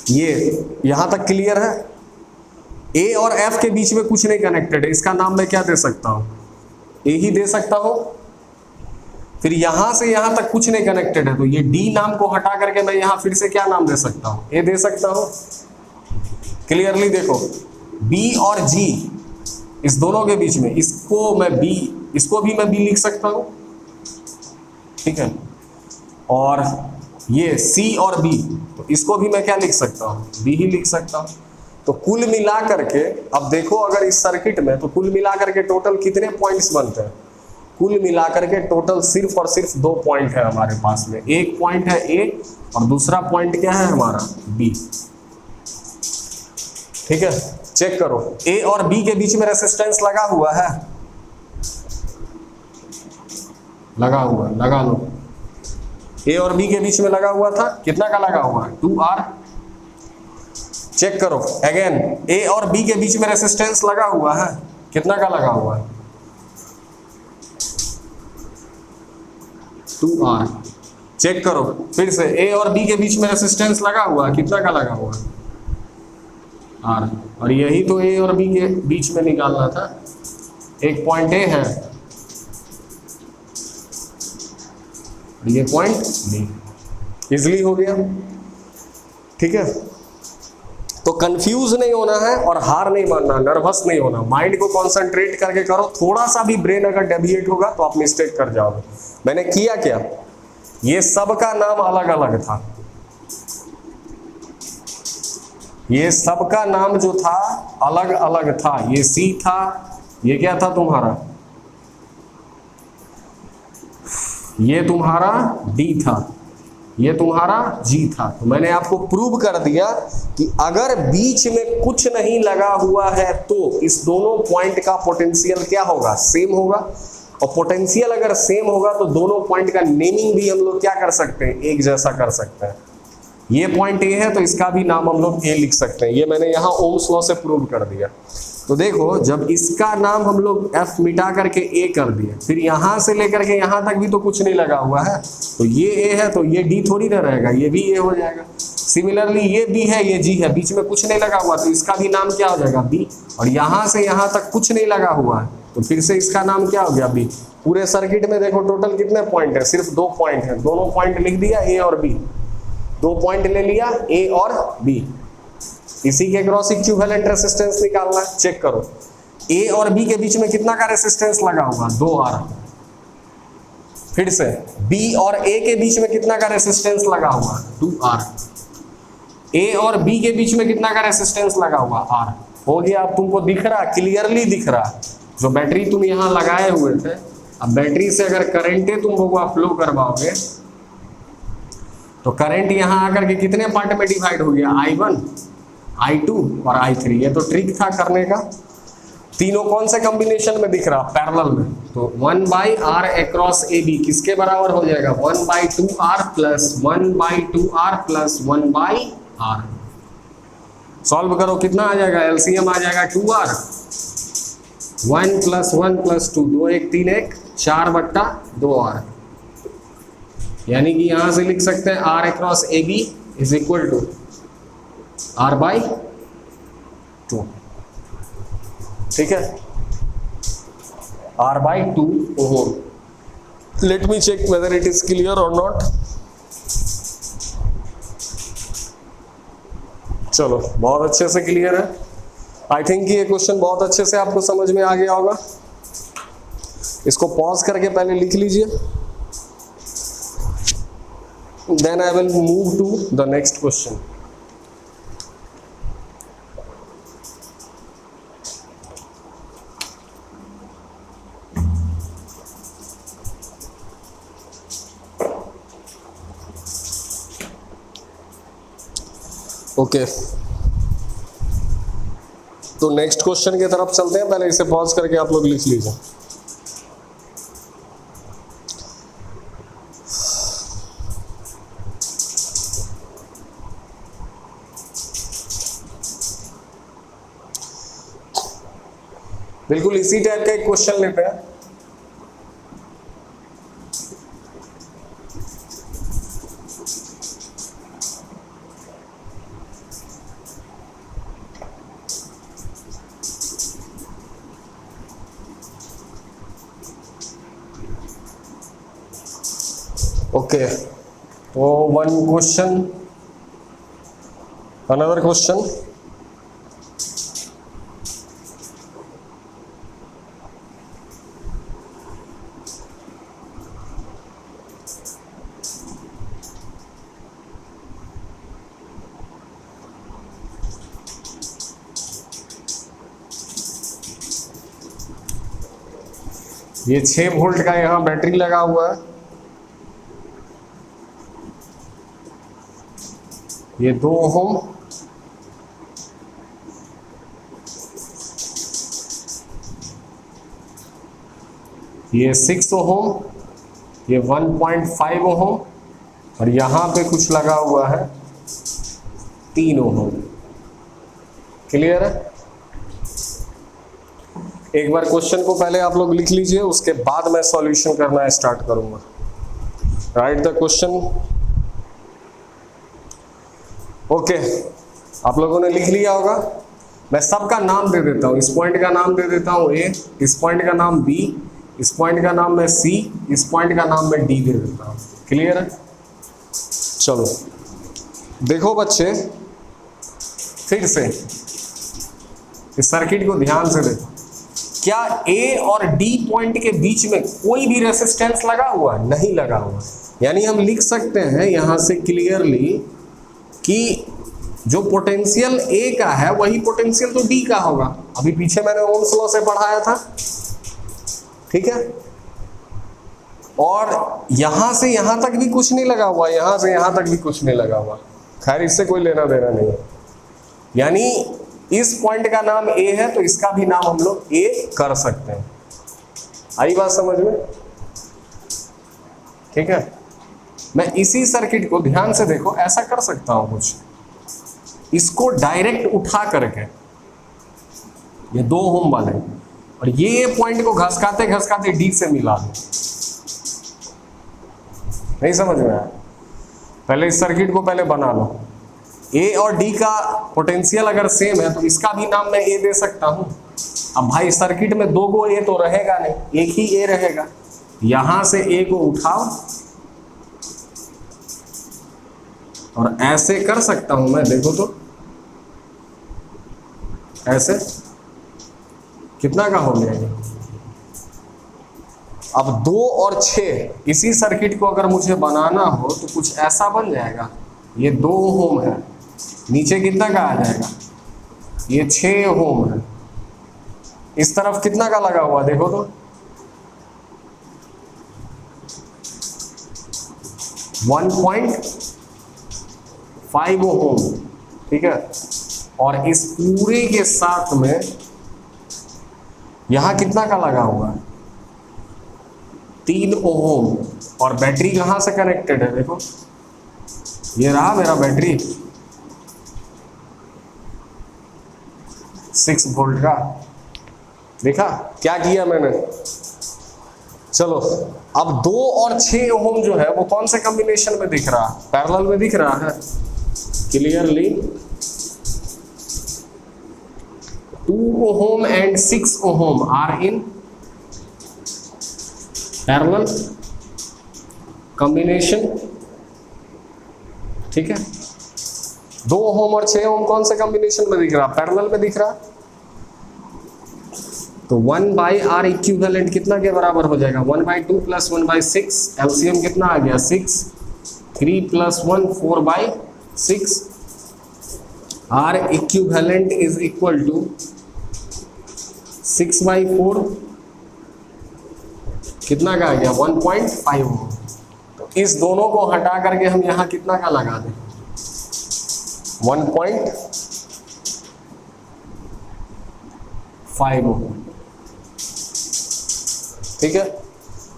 A: ये यहां तक क्लियर है? ए और एफ के बीच में कुछ नहीं कनेक्टेड है, इसका नाम मैं क्या दे सकता हूं? ए ही दे सकता हूं। फिर यहां से यहां तक कुछ नहीं कनेक्टेड है, तो ये डी नाम को हटा करके मैं यहां फिर से क्या नाम दे सकता हूं? ए दे सकता हूं। क्लियरली देखो, बी और जी, इस दोनों के बीच में इसको मैं बी, इसको भी मैं बी लिख सकता हूं, ठीक है। और ये सी और बी, तो इसको भी मैं क्या लिख सकता हूं? बी ही लिख सकता हूं। तो कुल मिला करके, अब देखो, अगर इस सर्किट में, तो कुल मिला करके टोटल कितने पॉइंट्स बनते हैं? कुल मिलाकर के टोटल सिर्फ और सिर्फ 2 पॉइंट है हमारे पास में। एक पॉइंट है ए, और दूसरा पॉइंट क्या है हमारा? बी। ठीक है, चेक करो, ए और बी के बीच में रेसिस्टेंस लगा हुआ है, लगा हुआ, लगा लो। ए और बी के बीच में लगा हुआ था, कितना का लगा हुआ है? 2R। चेक करो अगेन, ए और बी के बीच में रेसिस्टेंस लगा हुआ है, कितना का लगा हुआ है? 2R। चेक करो फिर से, ए और बी के बीच में रेसिस्टेंस लगा हुआ है, कितना का लगा हुआ है? R। और यही तो ए और बी के बीच में निकालना था। एक पॉइंट ए है, ये पॉइंट बी। इजली हो गया, ठीक है। तो कंफ्यूज नहीं होना है और हार नहीं मानना, नर्वस नहीं होना, माइंड को कंसंट्रेट करके करो। थोड़ा सा भी ब्रेन अगर डेविएट होगा तो आप मिस्टेक कर जाओगे। मैंने किया क्या, ये सब का नाम अलग अलग था, ये सब का नाम जो था अलग अलग था। ये सी था, ये क्या था तुम्हारा? ये तुम्हारा डी था, ये तुम्हारा जी था। तो मैंने आपको प्रूव कर दिया कि अगर बीच में कुछ नहीं लगा हुआ है तो इस दोनों पॉइंट का पोटेंशियल क्या होगा? सेम होगा। और पोटेंशियल अगर सेम होगा तो दोनों पॉइंट का नेमिंग भी हम लोग क्या कर सकते हैं? एक जैसा कर सकते हैं। ये पॉइंट ए है तो इसका भी नाम हम लोग ए लिख सकते हैं। ये मैंने यहाँ ओम्स लॉ से प्रूव कर दिया। तो देखो, जब इसका नाम हम लोग एफ मिटा करके ए कर दिए, फिर यहां से लेकर के यहां तक भी तो कुछ नहीं लगा हुआ है, तो ये ए है तो ये डी थोड़ी ना रहेगा, ये भी ए हो जाएगा। सिमिलरली ये बी है, ये जी है, बीच में कुछ नहीं लगा हुआ तो इसका भी नाम क्या हो जाएगा? बी। और यहां से यहां तक कुछ नहीं लगा हुआ है तो फिर से इसका नाम क्या हो गया? बी। पूरे सर्किट में देखो टोटल कितने पॉइंट है? सिर्फ 2 पॉइंट है। दोनों पॉइंट लिख दिया, ए और बी। 2 पॉइंट ले लिया, ए और बी। इसी के क्रॉस इक्विवेलेंट रेसिस्टेंस निकालना है। चेक करो, ए और बी के बीच में कितना का रेसिस्टेंस लगा हुआ? 2R। फिर से बी और ए के बीच में कितना का रेसिस्टेंस लगा हुआ? 2R। ए और बी के बीच में कितना का रेसिस्टेंस लगा हुआ? R। हो गया। अब तुमको दिख रहा, क्लियरली दिख रहा, जो बैटरी तुम यहाँ लगाए हुए थे, अब बैटरी से अगर करंटे तुम लोग फ्लो करवाओगे तो करंट यहाँ आकर के कितने पार्ट में डिवाइड हो गया? I1, I2 और I3। ये तो ट्रिक था करने का। तीनों कौन से कॉम्बिनेशन में दिख रहा? पैरेलल में। तो 1/R अक्रॉस AB किसके बराबर हो जाएगा? 1/2R plus 1/2R plus 1/R। Solve करो, कितना आ जाएगा? एलसीएम आ जाएगा 2R। 1 + 1 + 2, 2 1 3 1 4/2R, यानी कि यहां से लिख सकते हैं R cross AB is equal to R/2, ठीक है, R/2 ohm. Let me check whether it is clear और नॉट। चलो, बहुत अच्छे से क्लियर है। आई थिंक ये क्वेश्चन बहुत अच्छे से आपको समझ में आ गया होगा। इसको पॉज करके पहले लिख लीजिए, then I will move to the next question. Okay, तो नेक्स्ट क्वेश्चन की तरफ चलते हैं। पहले इसे पॉज करके आप लोग लिख लीजिए। बिल्कुल इसी टाइप का एक क्वेश्चन लेते हैं। ओके, तो वन क्वेश्चन, अनदर क्वेश्चन। ये 6 वोल्ट का यहाँ बैटरी लगा हुआ है, ये 2 ओम, ये 6 ओम, ये 1.5 ओम, और यहां पे कुछ लगा हुआ है 3 ओम। क्लियर है? एक बार क्वेश्चन को पहले आप लोग लिख लीजिए, उसके बाद मैं सॉल्यूशन करना स्टार्ट करूंगा। Right the question. ओके, आप लोगों ने लिख लिया होगा। मैं सबका नाम दे देता हूँ। इस पॉइंट का नाम दे देता हूँ A, इस पॉइंट का नाम B, इस पॉइंट का नाम मैं C, इस पॉइंट का नाम मैं D दे देता हूँ। क्लियर है? चलो देखो बच्चे, फिर से इस सर्किट को ध्यान से देखो। क्या A और D पॉइंट के बीच में कोई भी रेसिस्टेंस लगा हुआ? नहीं लगा हुआ। यानी हम लिख सकते हैं यहां से क्लियरली कि जो पोटेंशियल A का है वही पोटेंशियल तो D का होगा। अभी पीछे मैंने ओम्स लॉ से पढ़ाया था, ठीक है। और यहां से यहां तक भी कुछ नहीं लगा हुआ, यहां से यहां तक भी कुछ नहीं लगा हुआ। खैर, इससे कोई लेना देना नहीं है। यानी इस पॉइंट का नाम A है तो इसका भी नाम हम लोग A कर सकते हैं। आई बात समझ में? ठीक है। मैं इसी सर्किट को ध्यान से देखो, ऐसा कर सकता हूं कुछ, इसको डायरेक्ट उठा करके ये 2 ओम वाले और ये पॉइंट को घसकाते घसकाते D से मिला दो। नहीं समझ में आया? पहले इस सर्किट को पहले बना लो। A और D का पोटेंशियल अगर सेम है तो इसका भी नाम मैं A दे सकता हूं। अब भाई सर्किट में 2 गो A तो रहेगा नहीं, एक ही A रहेगा। यहां से A को उठाओ और ऐसे कर सकता हूं मैं, देखो तो ऐसे कितना का हो गया। अब 2 और 6 इसी सर्किट को अगर मुझे बनाना हो तो कुछ ऐसा बन जाएगा। ये 2 ओम है, नीचे कितना का आ जाएगा? ये 6 ओम है। इस तरफ कितना का लगा हुआ देखो तो, 1.5 ओम, ठीक है। और इस पूरे के साथ में यहां कितना का लगा हुआ है? 3 ओम। और बैटरी कहां से कनेक्टेड है? देखो ये रहा मेरा बैटरी 6 वोल्ट का। देखा क्या किया मैंने। चलो अब 2 और 6 ओम जो है वो कौन से कॉम्बिनेशन में दिख रहा है? पैरेलल में दिख रहा है clearly. 2 ohm and 6 ohm are in parallel combination, ठीक है। 2 ओम और 6 ओम कौन से कॉम्बिनेशन में दिख रहा? पैरेलल में दिख रहा। तो 1/r इक्विवेलेंट कितना के बराबर हो जाएगा? 1/2 + 1/6, एलसीएम कितना आ गया? 6, 3 + 1 4/6, r equivalent is equal to 6/4, कितना का आ गया? 1.5 ओम। तो इस दोनों को हटा करके हम यहां कितना का लगा दें? 1.5 ओम, ठीक है।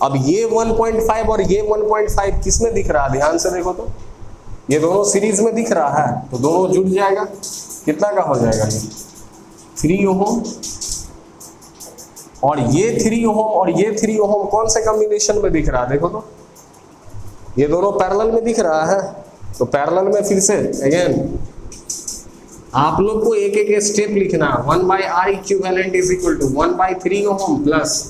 A: अब ये 1.5 और ये 1.5 किस में दिख रहा है? ध्यान से देखो तो ये दोनों सीरीज में दिख रहा है, तो दोनों जुड़ जाएगा। कितना का हो जाएगा? ये 3 ओम और ये 3 ओम और ये 3 ओम कौन से कॉम्बिनेशन में दिख रहा है? देखो तो ये दोनों पैरेलल में दिख रहा है। तो पैरेलल में फिर से अगेन आप लोग को एक एक स्टेप लिखना है। 1/r equivalent is equal to 1/3 ohm plus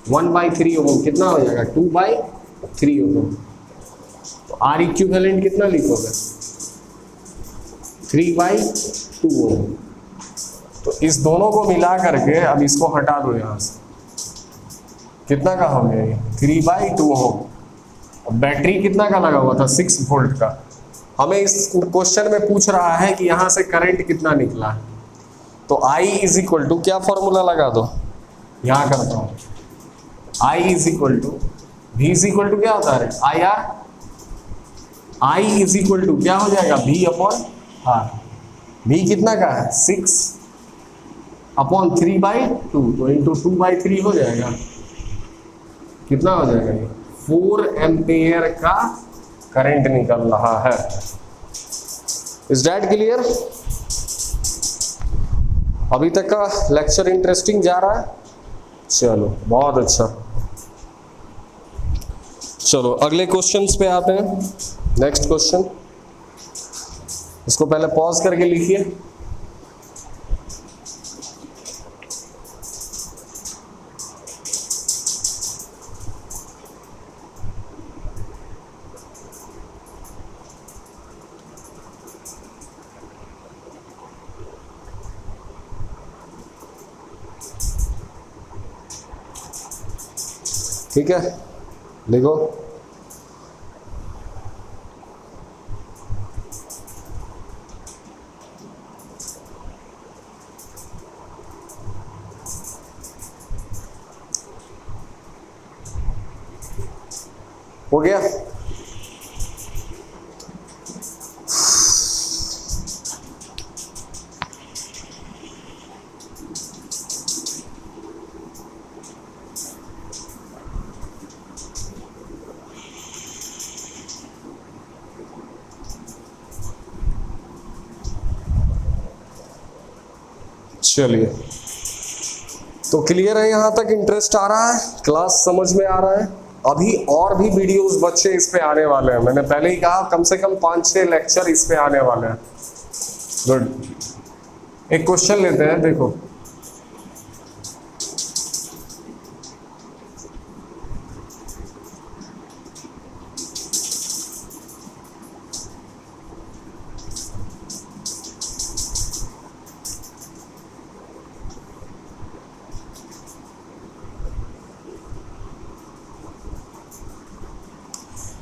A: 1/3 ohm, कितना हो जाएगा? 2/3 ओम। तो r इक्विवेलेंट कितना लिखोगे? 3/2 ओम। तो इस दोनों को मिला करके अब इसको हटा दो यहां से, कितना का हो गया? ये 3/2 ओम। बैटरी कितना का लगा हुआ था? 6 वोल्ट का। हमें इस क्वेश्चन में पूछ रहा है कि यहां से करंट कितना निकला है। तो I इज इक्वल टू, क्या फॉर्मूला लगा दो, यहां करता हूं। I is equal to, V is equal to क्या होता है? IR। I is equal to क्या हो जाएगा? V/R। V कितना का है? 6/3/2, तो इंटू 2/3 हो जाएगा। कितना हो जाएगा? ये 4 एम्पियर का करंट निकल रहा है। Is that clear? अभी तक का लेक्चर इंटरेस्टिंग जा रहा है? चलो बहुत अच्छा। चलो अगले क्वेश्चंस पे आते हैं। नेक्स्ट क्वेश्चन, इसको पहले पॉज करके लिखिए। ठीक है, लिखो। हो गया? चलिए, तो क्लियर है? यहां तक इंटरेस्ट आ रहा है? क्लास समझ में आ रहा है? अभी और भी वीडियोस बच्चे इस पे आने वाले हैं। मैंने पहले ही कहा कम से कम 5-6 लेक्चर इस पे आने वाले हैं। गुड। एक क्वेश्चन लेते हैं, देखो।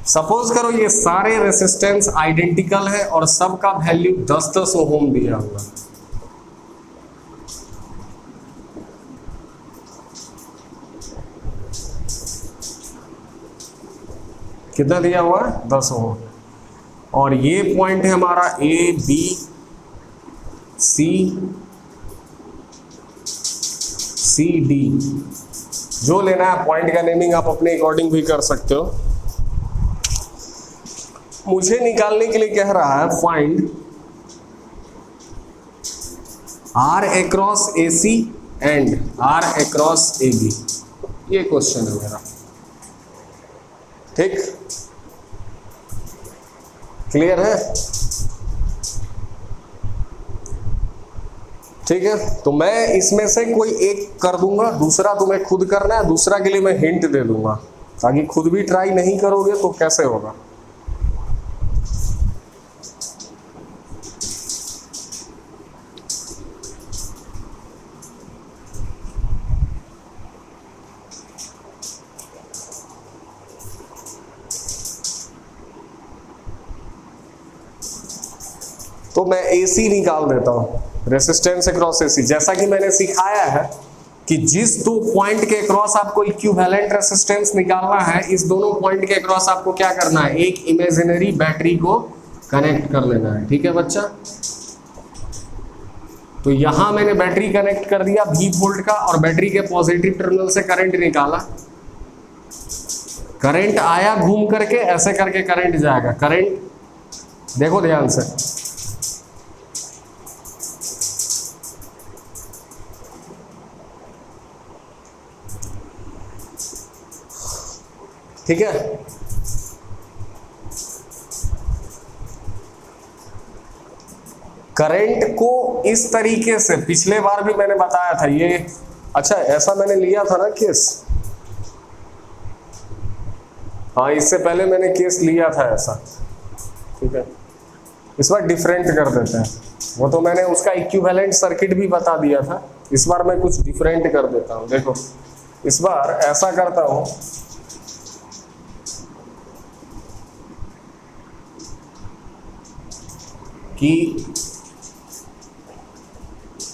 A: सपोज करो ये सारे रेसिस्टेंस आइडेंटिकल है और सबका वैल्यू 10-10 ओम दिया हुआ। कितना दिया हुआ? 10 ओम। और ये पॉइंट है हमारा A, B, C, D। जो लेना है पॉइंट का नेमिंग आप अपने अकॉर्डिंग भी कर सकते हो। मुझे निकालने के लिए कह रहा है find R across AC and R across A B, ये क्वेश्चन है मेरा। ठीक, क्लियर है? ठीक है, तो मैं इसमें से कोई एक कर दूंगा, दूसरा तुम्हें खुद करना है, दूसरा के लिए मैं हिंट दे दूंगा, ताकि खुद भी ट्राई नहीं करोगे तो कैसे होगा। तो मैं AC निकाल देता हूं, रेसिस्टेंस अक्रॉस AC, जैसा कि मैंने सिखाया है कि जिस दो पॉइंट के अक्रॉस आपको इक्विवेलेंट रेसिस्टेंस निकालना है, इस दोनों पॉइंट के अक्रॉस आपको क्या करना है, एक इमेजिनरी बैटरी को कनेक्ट कर लेना है। ठीक है बच्चा, तो यहां मैंने बैटरी कनेक्ट कर दिया 20 वोल्ट का, और बैटरी के पॉजिटिव टर्मिनल से करंट निकाला, करंट आया घूम करके, ऐसे करके करंट जाएगा। करंट देखो ध्यान से, ठीक है, करंट को इस तरीके से, पिछले बार भी मैंने बताया था ये, अच्छा ऐसा मैंने लिया था ना केस, हाँ इससे पहले मैंने केस लिया था ऐसा। ठीक है, इस बार डिफरेंट कर देते हैं, वो तो मैंने उसका इक्विवेलेंट सर्किट भी बता दिया था, इस बार मैं कुछ डिफरेंट कर देता हूं। देखो इस बार ऐसा करता हूं कि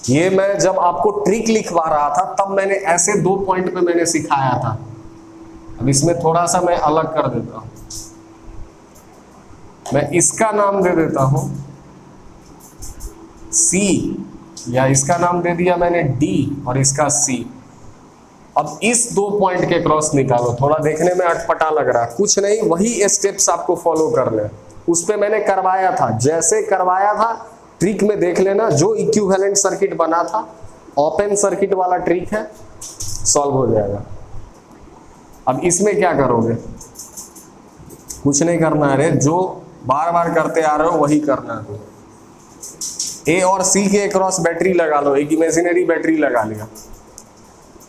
A: ये मैं जब आपको ट्रिक लिखवा रहा था तब मैंने ऐसे दो पॉइंट पे मैंने सिखाया था, अब इसमें थोड़ा सा मैं अलग कर देता हूं, मैं इसका नाम दे देता हूं C, या इसका नाम दे दिया मैंने D और इसका C। अब इस दो पॉइंट के क्रॉस निकालो, थोड़ा देखने में अटपटा लग रहा है, कुछ नहीं, वही स्टेप्स आपको फॉलो करने, उस पे मैंने करवाया था, जैसे करवाया था ट्रिक में देख लेना, जो इक्विवेलेंट सर्किट बना था, ओपन सर्किट वाला ट्रिक है, सॉल्व हो जाएगा। अब इसमें क्या करोगे, कुछ नहीं करना है, जो बार बार करते आ रहे हो वही करना है। A और C के अक्रॉस बैटरी लगा लो, एक इमेजिनरी बैटरी लगा लिया,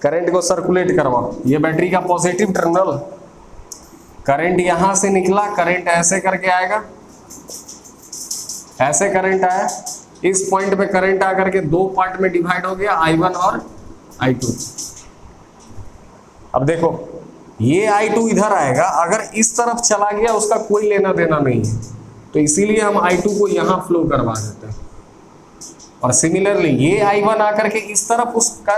A: करंट को सर्कुलेट करवाओ, ये बैटरी का पॉजिटिव टर्मिनल, करंट यहां से निकला, करंट ऐसे करके आएगा, ऐसे करंट आया, इस पॉइंट पे करंट आकर के दो पार्ट में डिवाइड हो गया, I1 और I2। अब देखो ये I2 इधर आएगा, अगर इस तरफ चला गया उसका कोई लेना देना नहीं है, तो इसीलिए हम I2 को यहां फ्लो करवा देते हैं। और सिमिलरली ये I1 आकर के इस तरफ, उसका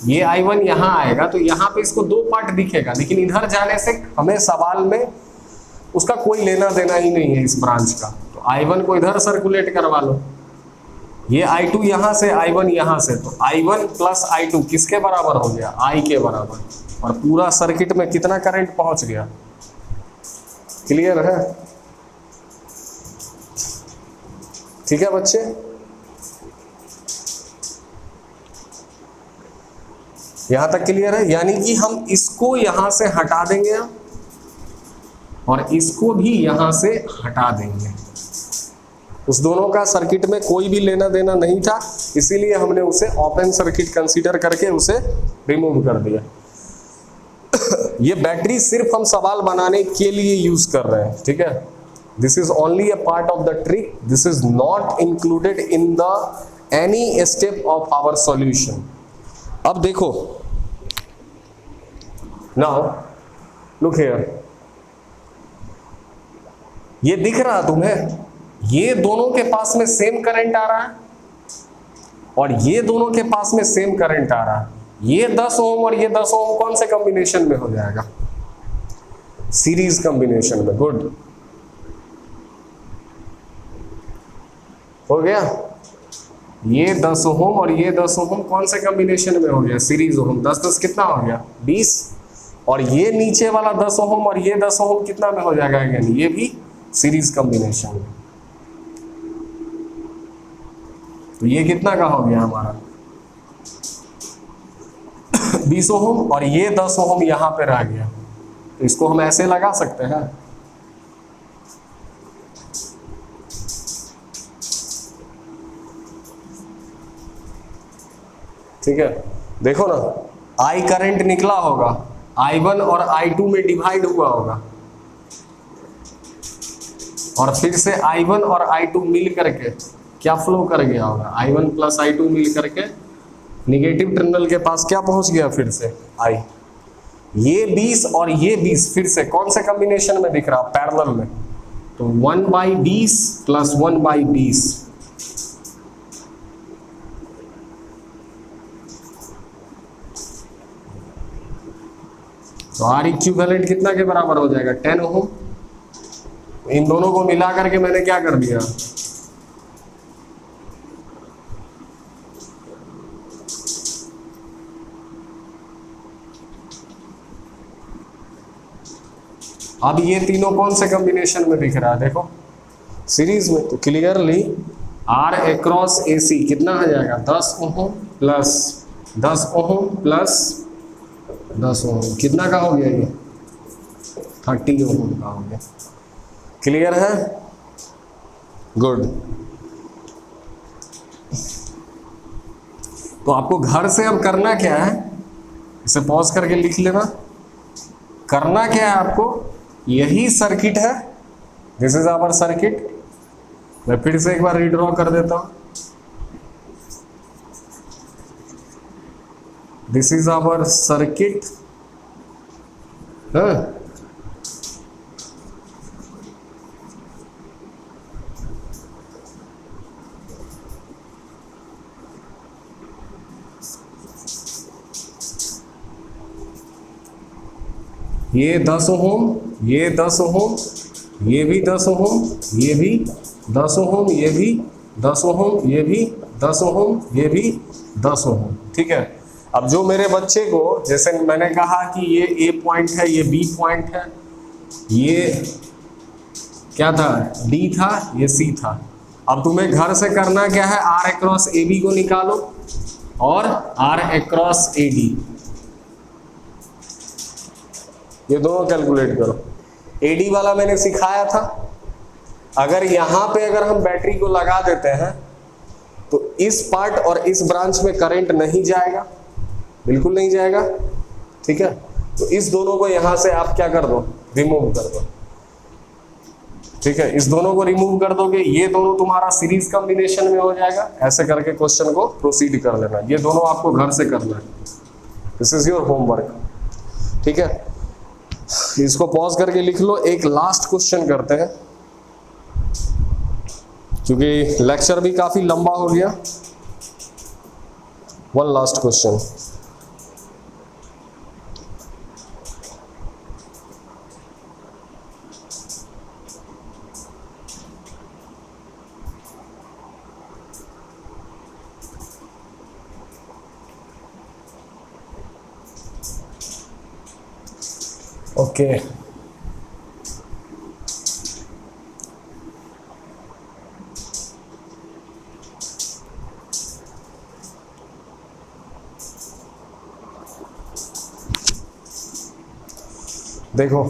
A: ये I1 यहां आएगा, तो यहां पे इसको दो पार्ट दिखेगा, लेकिन इधर जाने से हमें सवाल में उसका कोई लेना देना ही नहीं है इस ब्रांच का, तो I1 को इधर सर्कुलेट करवा लो, ये I2 यहां से, I1 यहां से, तो I1 प्लस I2 किसके बराबर हो गया, I के बराबर, और पूरा सर्किट में कितना करंट पहुंच गया। क्लियर है? ठीक है बच्चे, यहां तक क्लियर है? यानी कि हम इसको यहां से हटा देंगे और इसको भी यहां से हटा देंगे, उस दोनों का सर्किट में कोई भी लेना देना नहीं था, इसीलिए हमने उसे ओपन सर्किट कंसीडर करके उसे रिमूव कर दिया। ये बैटरी सिर्फ हम सवाल बनाने के लिए यूज कर रहे हैं, ठीक है, this is only a part of the trick, this is not included in the any step of our solution. अब देखो, नाउ लुक हियर, ये दिख रहा तुम्हें, ये दोनों के पास में सेम करंट आ रहा है और ये दोनों के पास में सेम करंट आ रहा है, ये 10 ओम और ये 10 ओम कौन से कॉम्बिनेशन में हो जाएगा, सीरीज कॉम्बिनेशन में। गुड, हो गया, ये 10 ओम और ये 10 ओम कौन से कॉम्बिनेशन में हो गया, सीरीज ओम, 10-10 कितना हो गया 20, और ये नीचे वाला 10 ओम और ये 10 ओम कितना में हो जाएगा, यानी ये भी सीरीज कॉम्बिनेशन में, तो ये कितना का हो गया हमारा, 20 ओम और ये 10 ओम यहां पे रह गया, तो इसको हम ऐसे लगा सकते हैं। ठीक है, देखो ना, I करंट निकला होगा, I1 और I2 में डिवाइड हुआ होगा और फिर से I1 और I2 मिल करके क्या फ्लो कर गया होगा, I1 प्लस I2 मिल करके निगेटिव टर्मिनल के पास क्या पहुंच गया, फिर से I। ये 20 और ये 20 फिर से कौन से कॉम्बिनेशन में दिख रहा, पैरेलल में, तो 1/20 प्लस 1/20, तो R इक्विवेलेंट कितना के बराबर हो जाएगा, 10 ओम। इन दोनों को मिला करके मैंने क्या कर दिया, अब ये तीनों कौन से कॉम्बिनेशन में दिख रहा है, देखो सीरीज में, तो क्लियरली R अक्रॉस AC कितना आ जाएगा, 10 ओम प्लस 10 ओम प्लस 10 ओम, कितना का हो गया ये, 30 ओम का हो गया। क्लियर है, गुड। तो आपको घर से अब करना क्या है, इसे पॉज करके लिख लेना। करना क्या है आपको, यही सर्किट है, दिस इज आवर सर्किट। मैं फिर से एक बार रीड्रॉ कर देता हूं, दिस इज आवर सर्किट। ये 10 ओम, ये 10 ओम, ये भी 10 ओम, ये भी 10 ओम, ये भी 10 ओम, ये भी 10 ओम, ये भी 10 ओम। ठीक है, अब जो मेरे बच्चे को, जैसे मैंने कहा कि ये A पॉइंट है, ये B पॉइंट है, ये क्या था, D था, ये C था। अब तुम्हें घर से करना क्या है, R अक्रॉस AB को निकालो और R अक्रॉस AD, ये दोनों कैलकुलेट करो। AD वाला मैंने सिखाया था, अगर यहां पे अगर हम बैटरी को लगा देते हैं तो इस पार्ट और इस ब्रांच में करंट नहीं जाएगा, बिल्कुल नहीं जाएगा। ठीक है, तो इस दोनों को यहां से आप क्या कर दो, रिमूव कर दो। ठीक है, इस दोनों को रिमूव कर दोगे, ये दोनों तुम्हारा सीरीज कॉम्बिनेशन में हो जाएगा। ऐसे करके क्वेश्चन को प्रोसीड कर लेना, ये दोनों आपको घर से करना है, दिस इज योर होमवर्क। ठीक है, इसको पॉज करके लिख लो। एक लास्ट क्वेश्चन करते हैं, क्योंकि लेक्चर भी काफी लंबा हो गया। One last question, okay. देखो,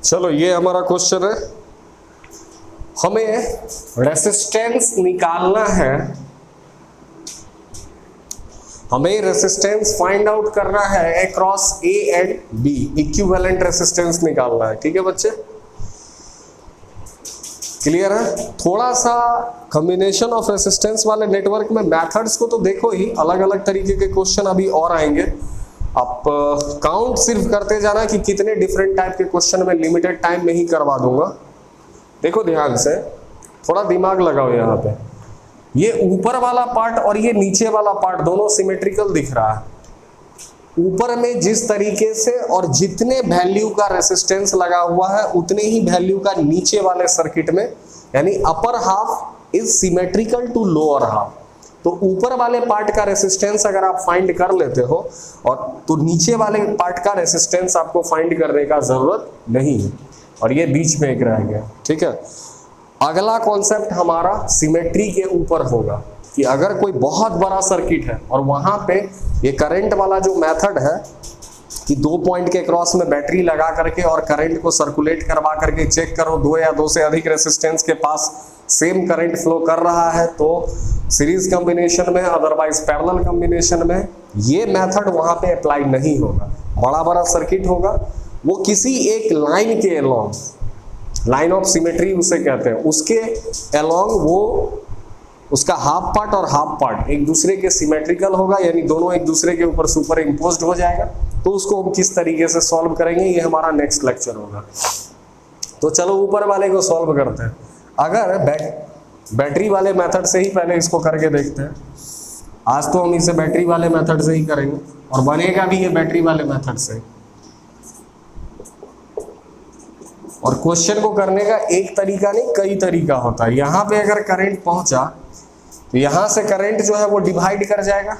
A: चलो ये हमारा क्वेश्चन है, हमें रेसिस्टेंस निकालना है, हमें रेसिस्टेंस फाइंड आउट करना है across A and B, equivalent resistance निकालना है। ठीक है बच्चे, क्लियर है? थोड़ा सा कॉम्बिनेशन ऑफ रेसिस्टेंस वाले नेटवर्क में मेथड्स को तो देखो ही, अलग अलग तरीके के क्वेश्चन अभी और आएंगे। आप काउंट सिर्फ करते जाना कि कितने डिफरेंट टाइप के क्वेश्चन में लिमिटेड टाइम में ही करवा दूंगा। देखो ध्यान से, थोड़ा दिमाग लगाओ यहाँ पे। ये ऊपर वाला पार्ट और ये नीचे वाला पार्ट दोनों सिमेट्रिकल दिख रहा है। ऊपर में जिस तरीके से और जितने वैल्यू का रेसिस्टेंस लगा हुआ है उतने ही वैल्यू का नीचे वाले सर्किट में, यानी upper half is symmetrical to lower half. तो ऊपर वाले पार्ट का रेसिस्टेंस अगर आप फाइंड कर लेते हो और तो नीचे वाले पार्ट का रेसिस्टेंस आपको फाइंड करने का जरूरत नहीं है, और ये बीच में एक रह गया। ठीक है, अगला कॉन्सेप्ट हमारा सिमेट्री के ऊपर होगा कि अगर कोई बहुत बड़ा सर्किट है और वहां पे ये करंट वाला जो मेथड है कि 2 पॉइंट के क्रॉस में बैटरी लगा करके और करंट को सर्कुलेट करवा करके चेक करो 2 या 2 से अधिक रेसिस्टेंस के पास सेम करंट फ्लो कर रहा है तो सीरीज कॉम्बिनेशन में, अदरवाइज पैरेलल कॉम्बिनेशन में ये मेथड वहां पे अप्लाई नहीं होगा। बड़ा बड़ा सर्किट होगा, वो किसी एक लाइन के अलोंग, लाइन ऑफ सिमेट्री उसे कहते हैं, उसके अलोंग वो उसका हाफ पार्ट और हाफ पार्ट एक दूसरे के सिमेट्रिकल होगा, यानी दोनों एक दूसरे के ऊपर सुपर इम्पोज्ड हो जाएगा। तो उसको हम किस तरीके से सॉल्व करेंगे ये हमारा नेक्स्ट लेक्चर होगा। तो चलो ऊपर वाले को सॉल्व करते हैं। अगर बैटरी वाले मेथड से ही पहले इसको करके देखते हैं। आज तो हम इसे बैटरी वाले मेथड से ही करेंगे और बनेगा भी ये बैटरी वाले मेथड से। और क्वेश्चन को करने का एक तरीका नहीं, कई तरीका होता है। यहाँ पे अगर करंट पहुंचा तो यहां से करंट जो है वो डिवाइड कर जाएगा।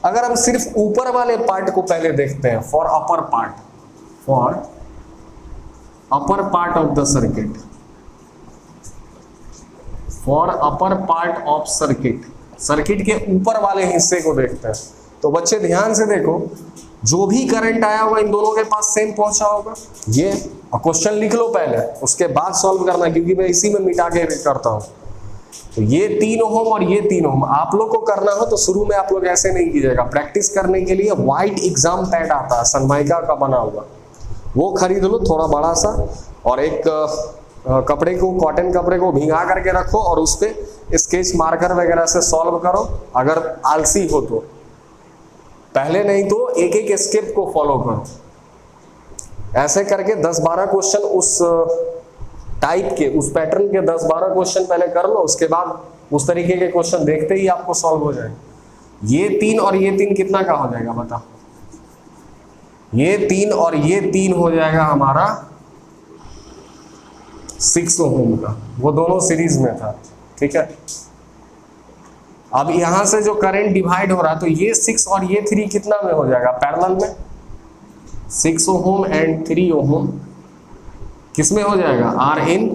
A: अगर हम सिर्फ ऊपर वाले पार्ट को पहले देखते हैं, for upper part of the circuit, for upper part of circuit के ऊपर वाले हिस्से को देखते हैं, तो बच्चे ध्यान से देखो, जो भी करंट आया होगा इन दोनों के पास सेम पहुंचा होगा। ये क्वेश्चन लिख लो पहले, उसके बाद सॉल्व करना, क्योंकि मैं इसी में मिटा के करता हूं। तो ये 3 ओम और ये 3 ओम आप लोग को करना हो तो शुरू में आप लोग ऐसे नहीं कीजिएगा। प्रैक्टिस करने के लिए व्हाइट एग्जाम पैड आता है, सनमाइका का बना हुआ, वो खरीद लो थोड़ा बड़ा सा, और एक कपड़े को, कॉटन कपड़े को भिंगा करके रखो और उस पे स्केच मार्कर वगैरह से सॉल्व करो। अगर आलसी हो तो पहले, नहीं तो एक एक स्टेप को फॉलो करो। ऐसे करके 10-12 क्वेश्चन उस टाइप के, उस पैटर्न के 10-12 क्वेश्चन पहले कर लो, उसके बाद उस तरीके के क्वेश्चन देखते ही आपको सॉल्व हो जाएगा। ये 3 और ये 3 कितना का हो जाएगा बता? ये 3 और ये 3 हो जाएगा हमारा 6 ओम का, वो दोनों सीरीज में था। ठीक है, अब यहां से जो करंट डिवाइड हो रहा है तो ये 6 और ये 3 कितना में हो जाएगा? पैरेलल में। 6 ओम एंड 3 ओम किसमें हो जाएगा? Are in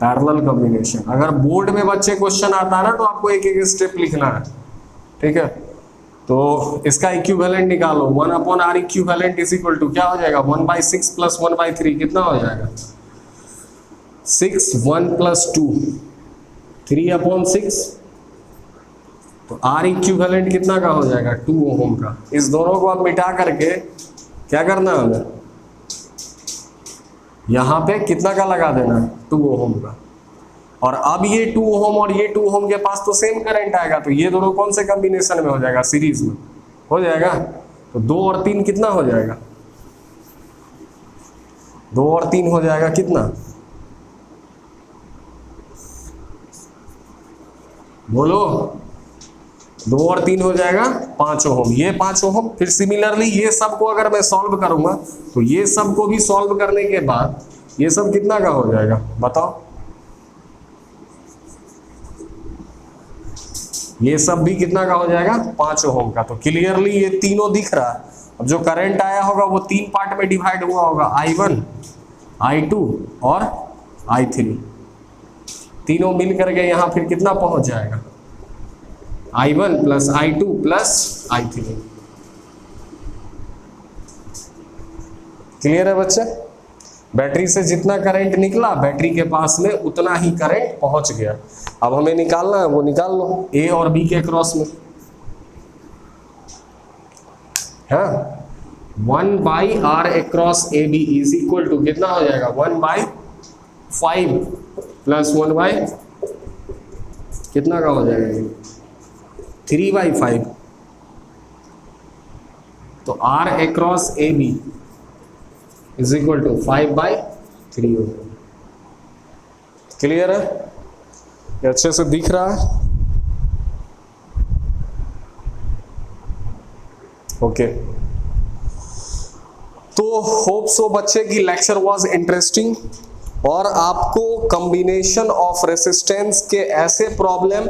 A: parallel combination. अगर बोर्ड में बच्चे क्वेश्चन आता है ना तो आपको एक एक स्टेप लिखना है। ठीक है, तो इसका इक्विवेलेंट निकालो, 1/r equivalent is equal to क्या हो जाएगा? 1/6 प्लस 1/3 कितना हो जाएगा? 6, 1 प्लस 2, 3/6। तो R इक्विवेलेंट कितना का हो जाएगा? 2 ओम का। इस दोनों को आप मिटा करके क्या करना है हमें? यहां पे कितना का लगा देना है? 2 ओम का। और अब ये 2 ओम और ये 2 ओम के पास तो सेम करंट आएगा, तो ये दोनों कौन से कॉम्बिनेशन में हो जाएगा? सीरीज में हो जाएगा। तो 2 और 3 कितना हो जाएगा? 2 और 3 हो जाएगा कितना? बोलो। 2 और 3 हो जाएगा 5 ओम। ये 5 ओम। फिर सिमिलरली ये सब को अगर मैं सॉल्व करूंगा तो ये सब को भी सॉल्व करने के बाद ये सब कितना का हो जाएगा बताओ? ये सब भी कितना का हो जाएगा? 5 ओम का। तो क्लियरली ये तीनों दिख रहा है। अब जो करंट आया होगा वो 3 पार्ट में डिवाइड हुआ होगा, I1, I2 और I3। तीनों मिल करके यहां फिर कितना पहुंच जाएगा? I1 plus I2 plus I3। Clear है बच्चे? बैटरी से जितना करंट निकला बैटरी के पास में उतना ही करंट पहुंच गया। अब हमें निकालना है, वो निकाल लो ए और बी के क्रॉस में। हाँ, 1/r across A B is equal to कितना हो जाएगा, 1/5 प्लस 1/ कितना का हो जाएगा, 3/5। तो r across A B is equal to 5/3 हो जाएगा। क्लियर है? ये अच्छे से दिख रहा है? ओके तो होप सो बच्चे की लेक्चर वाज इंटरेस्टिंग और आपको कॉम्बिनेशन ऑफ रेसिस्टेंस के ऐसे प्रॉब्लम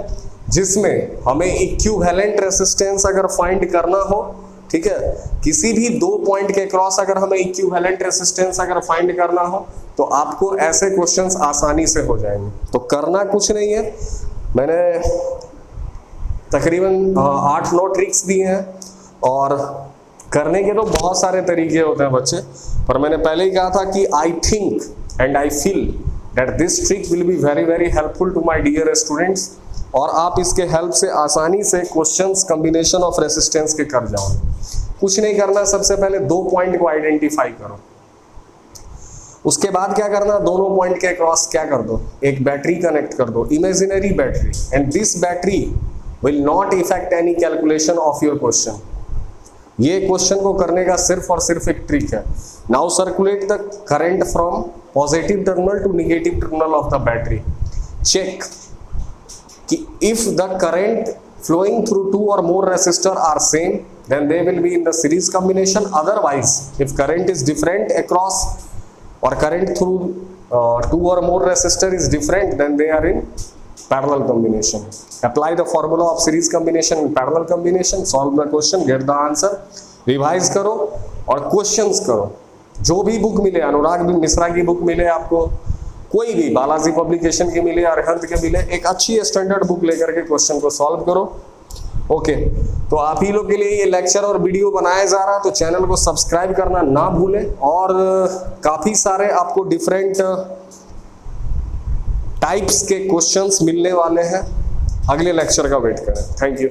A: जिसमें हमें इक्विवेलेंट रेसिस्टेंस अगर फाइंड करना हो, ठीक है, किसी भी दो पॉइंट के क्रॉस अगर हमें इक्विवेलेंट रेसिस्टेंस अगर फाइंड करना हो तो आपको ऐसे क्वेश्चंस आसानी से हो जाएंगे। तो करना कुछ नहीं है, मैंने तकरीबन 8-9 ट्रिक्स दी हैं और करने के तो बहुत सारे तरीके होते हैं बच्चे, पर मैंने पहले ही कहा था कि I think and I feel that this trick will be very very helpful to my dear students और आप इसके हेल्प से आसानी से क्वेश्चंस कॉम्बिनेशन ऑफ रेसिस्टेंस के कर जाओगे। कुछ नहीं करना, सबसे पहले दो पॉइंट को आइडेंटिफाई करो, उसके बाद क्या करना, दोनों पॉइंट के क्रॉस क्या कर दो, एक बैटरी कनेक्ट कर दो, imaginary battery, and this battery will not effect any calculation of your question. ये क्वेश्चन को करने का सिर्फ और सिर्फ एक ट्रिक है। Now circulate the current from positive terminal to negative terminal of the battery. Check कि if the current flowing through two or more resistor are same, then they will be in the series combination. Otherwise, if current is different across or current through two or more resistor is different, then they are in parallel combination. Apply the formula of series combination in parallel combination. Solve the question, get the answer. Revise करो और questions करो। जो भी book मिले, अनुराग मिश्रा की book मिले आपको, कोई भी बालाजी पब्लिकेशन की मिले, अरहंत के मिले, एक अच्छी स्टैंडर्ड बुक लेकर के क्वेश्चन को सॉल्व करो। ओके तो आप ही लोग के लिए ये लेक्चर और वीडियो बनाया जा रहा है, तो चैनल को सब्सक्राइब करना ना भूलें और काफी सारे आपको डिफरेंट टाइप्स के क्वेश्चंस मिलने वाले हैं। अगले लेक्चर का वेट करें। Thank you.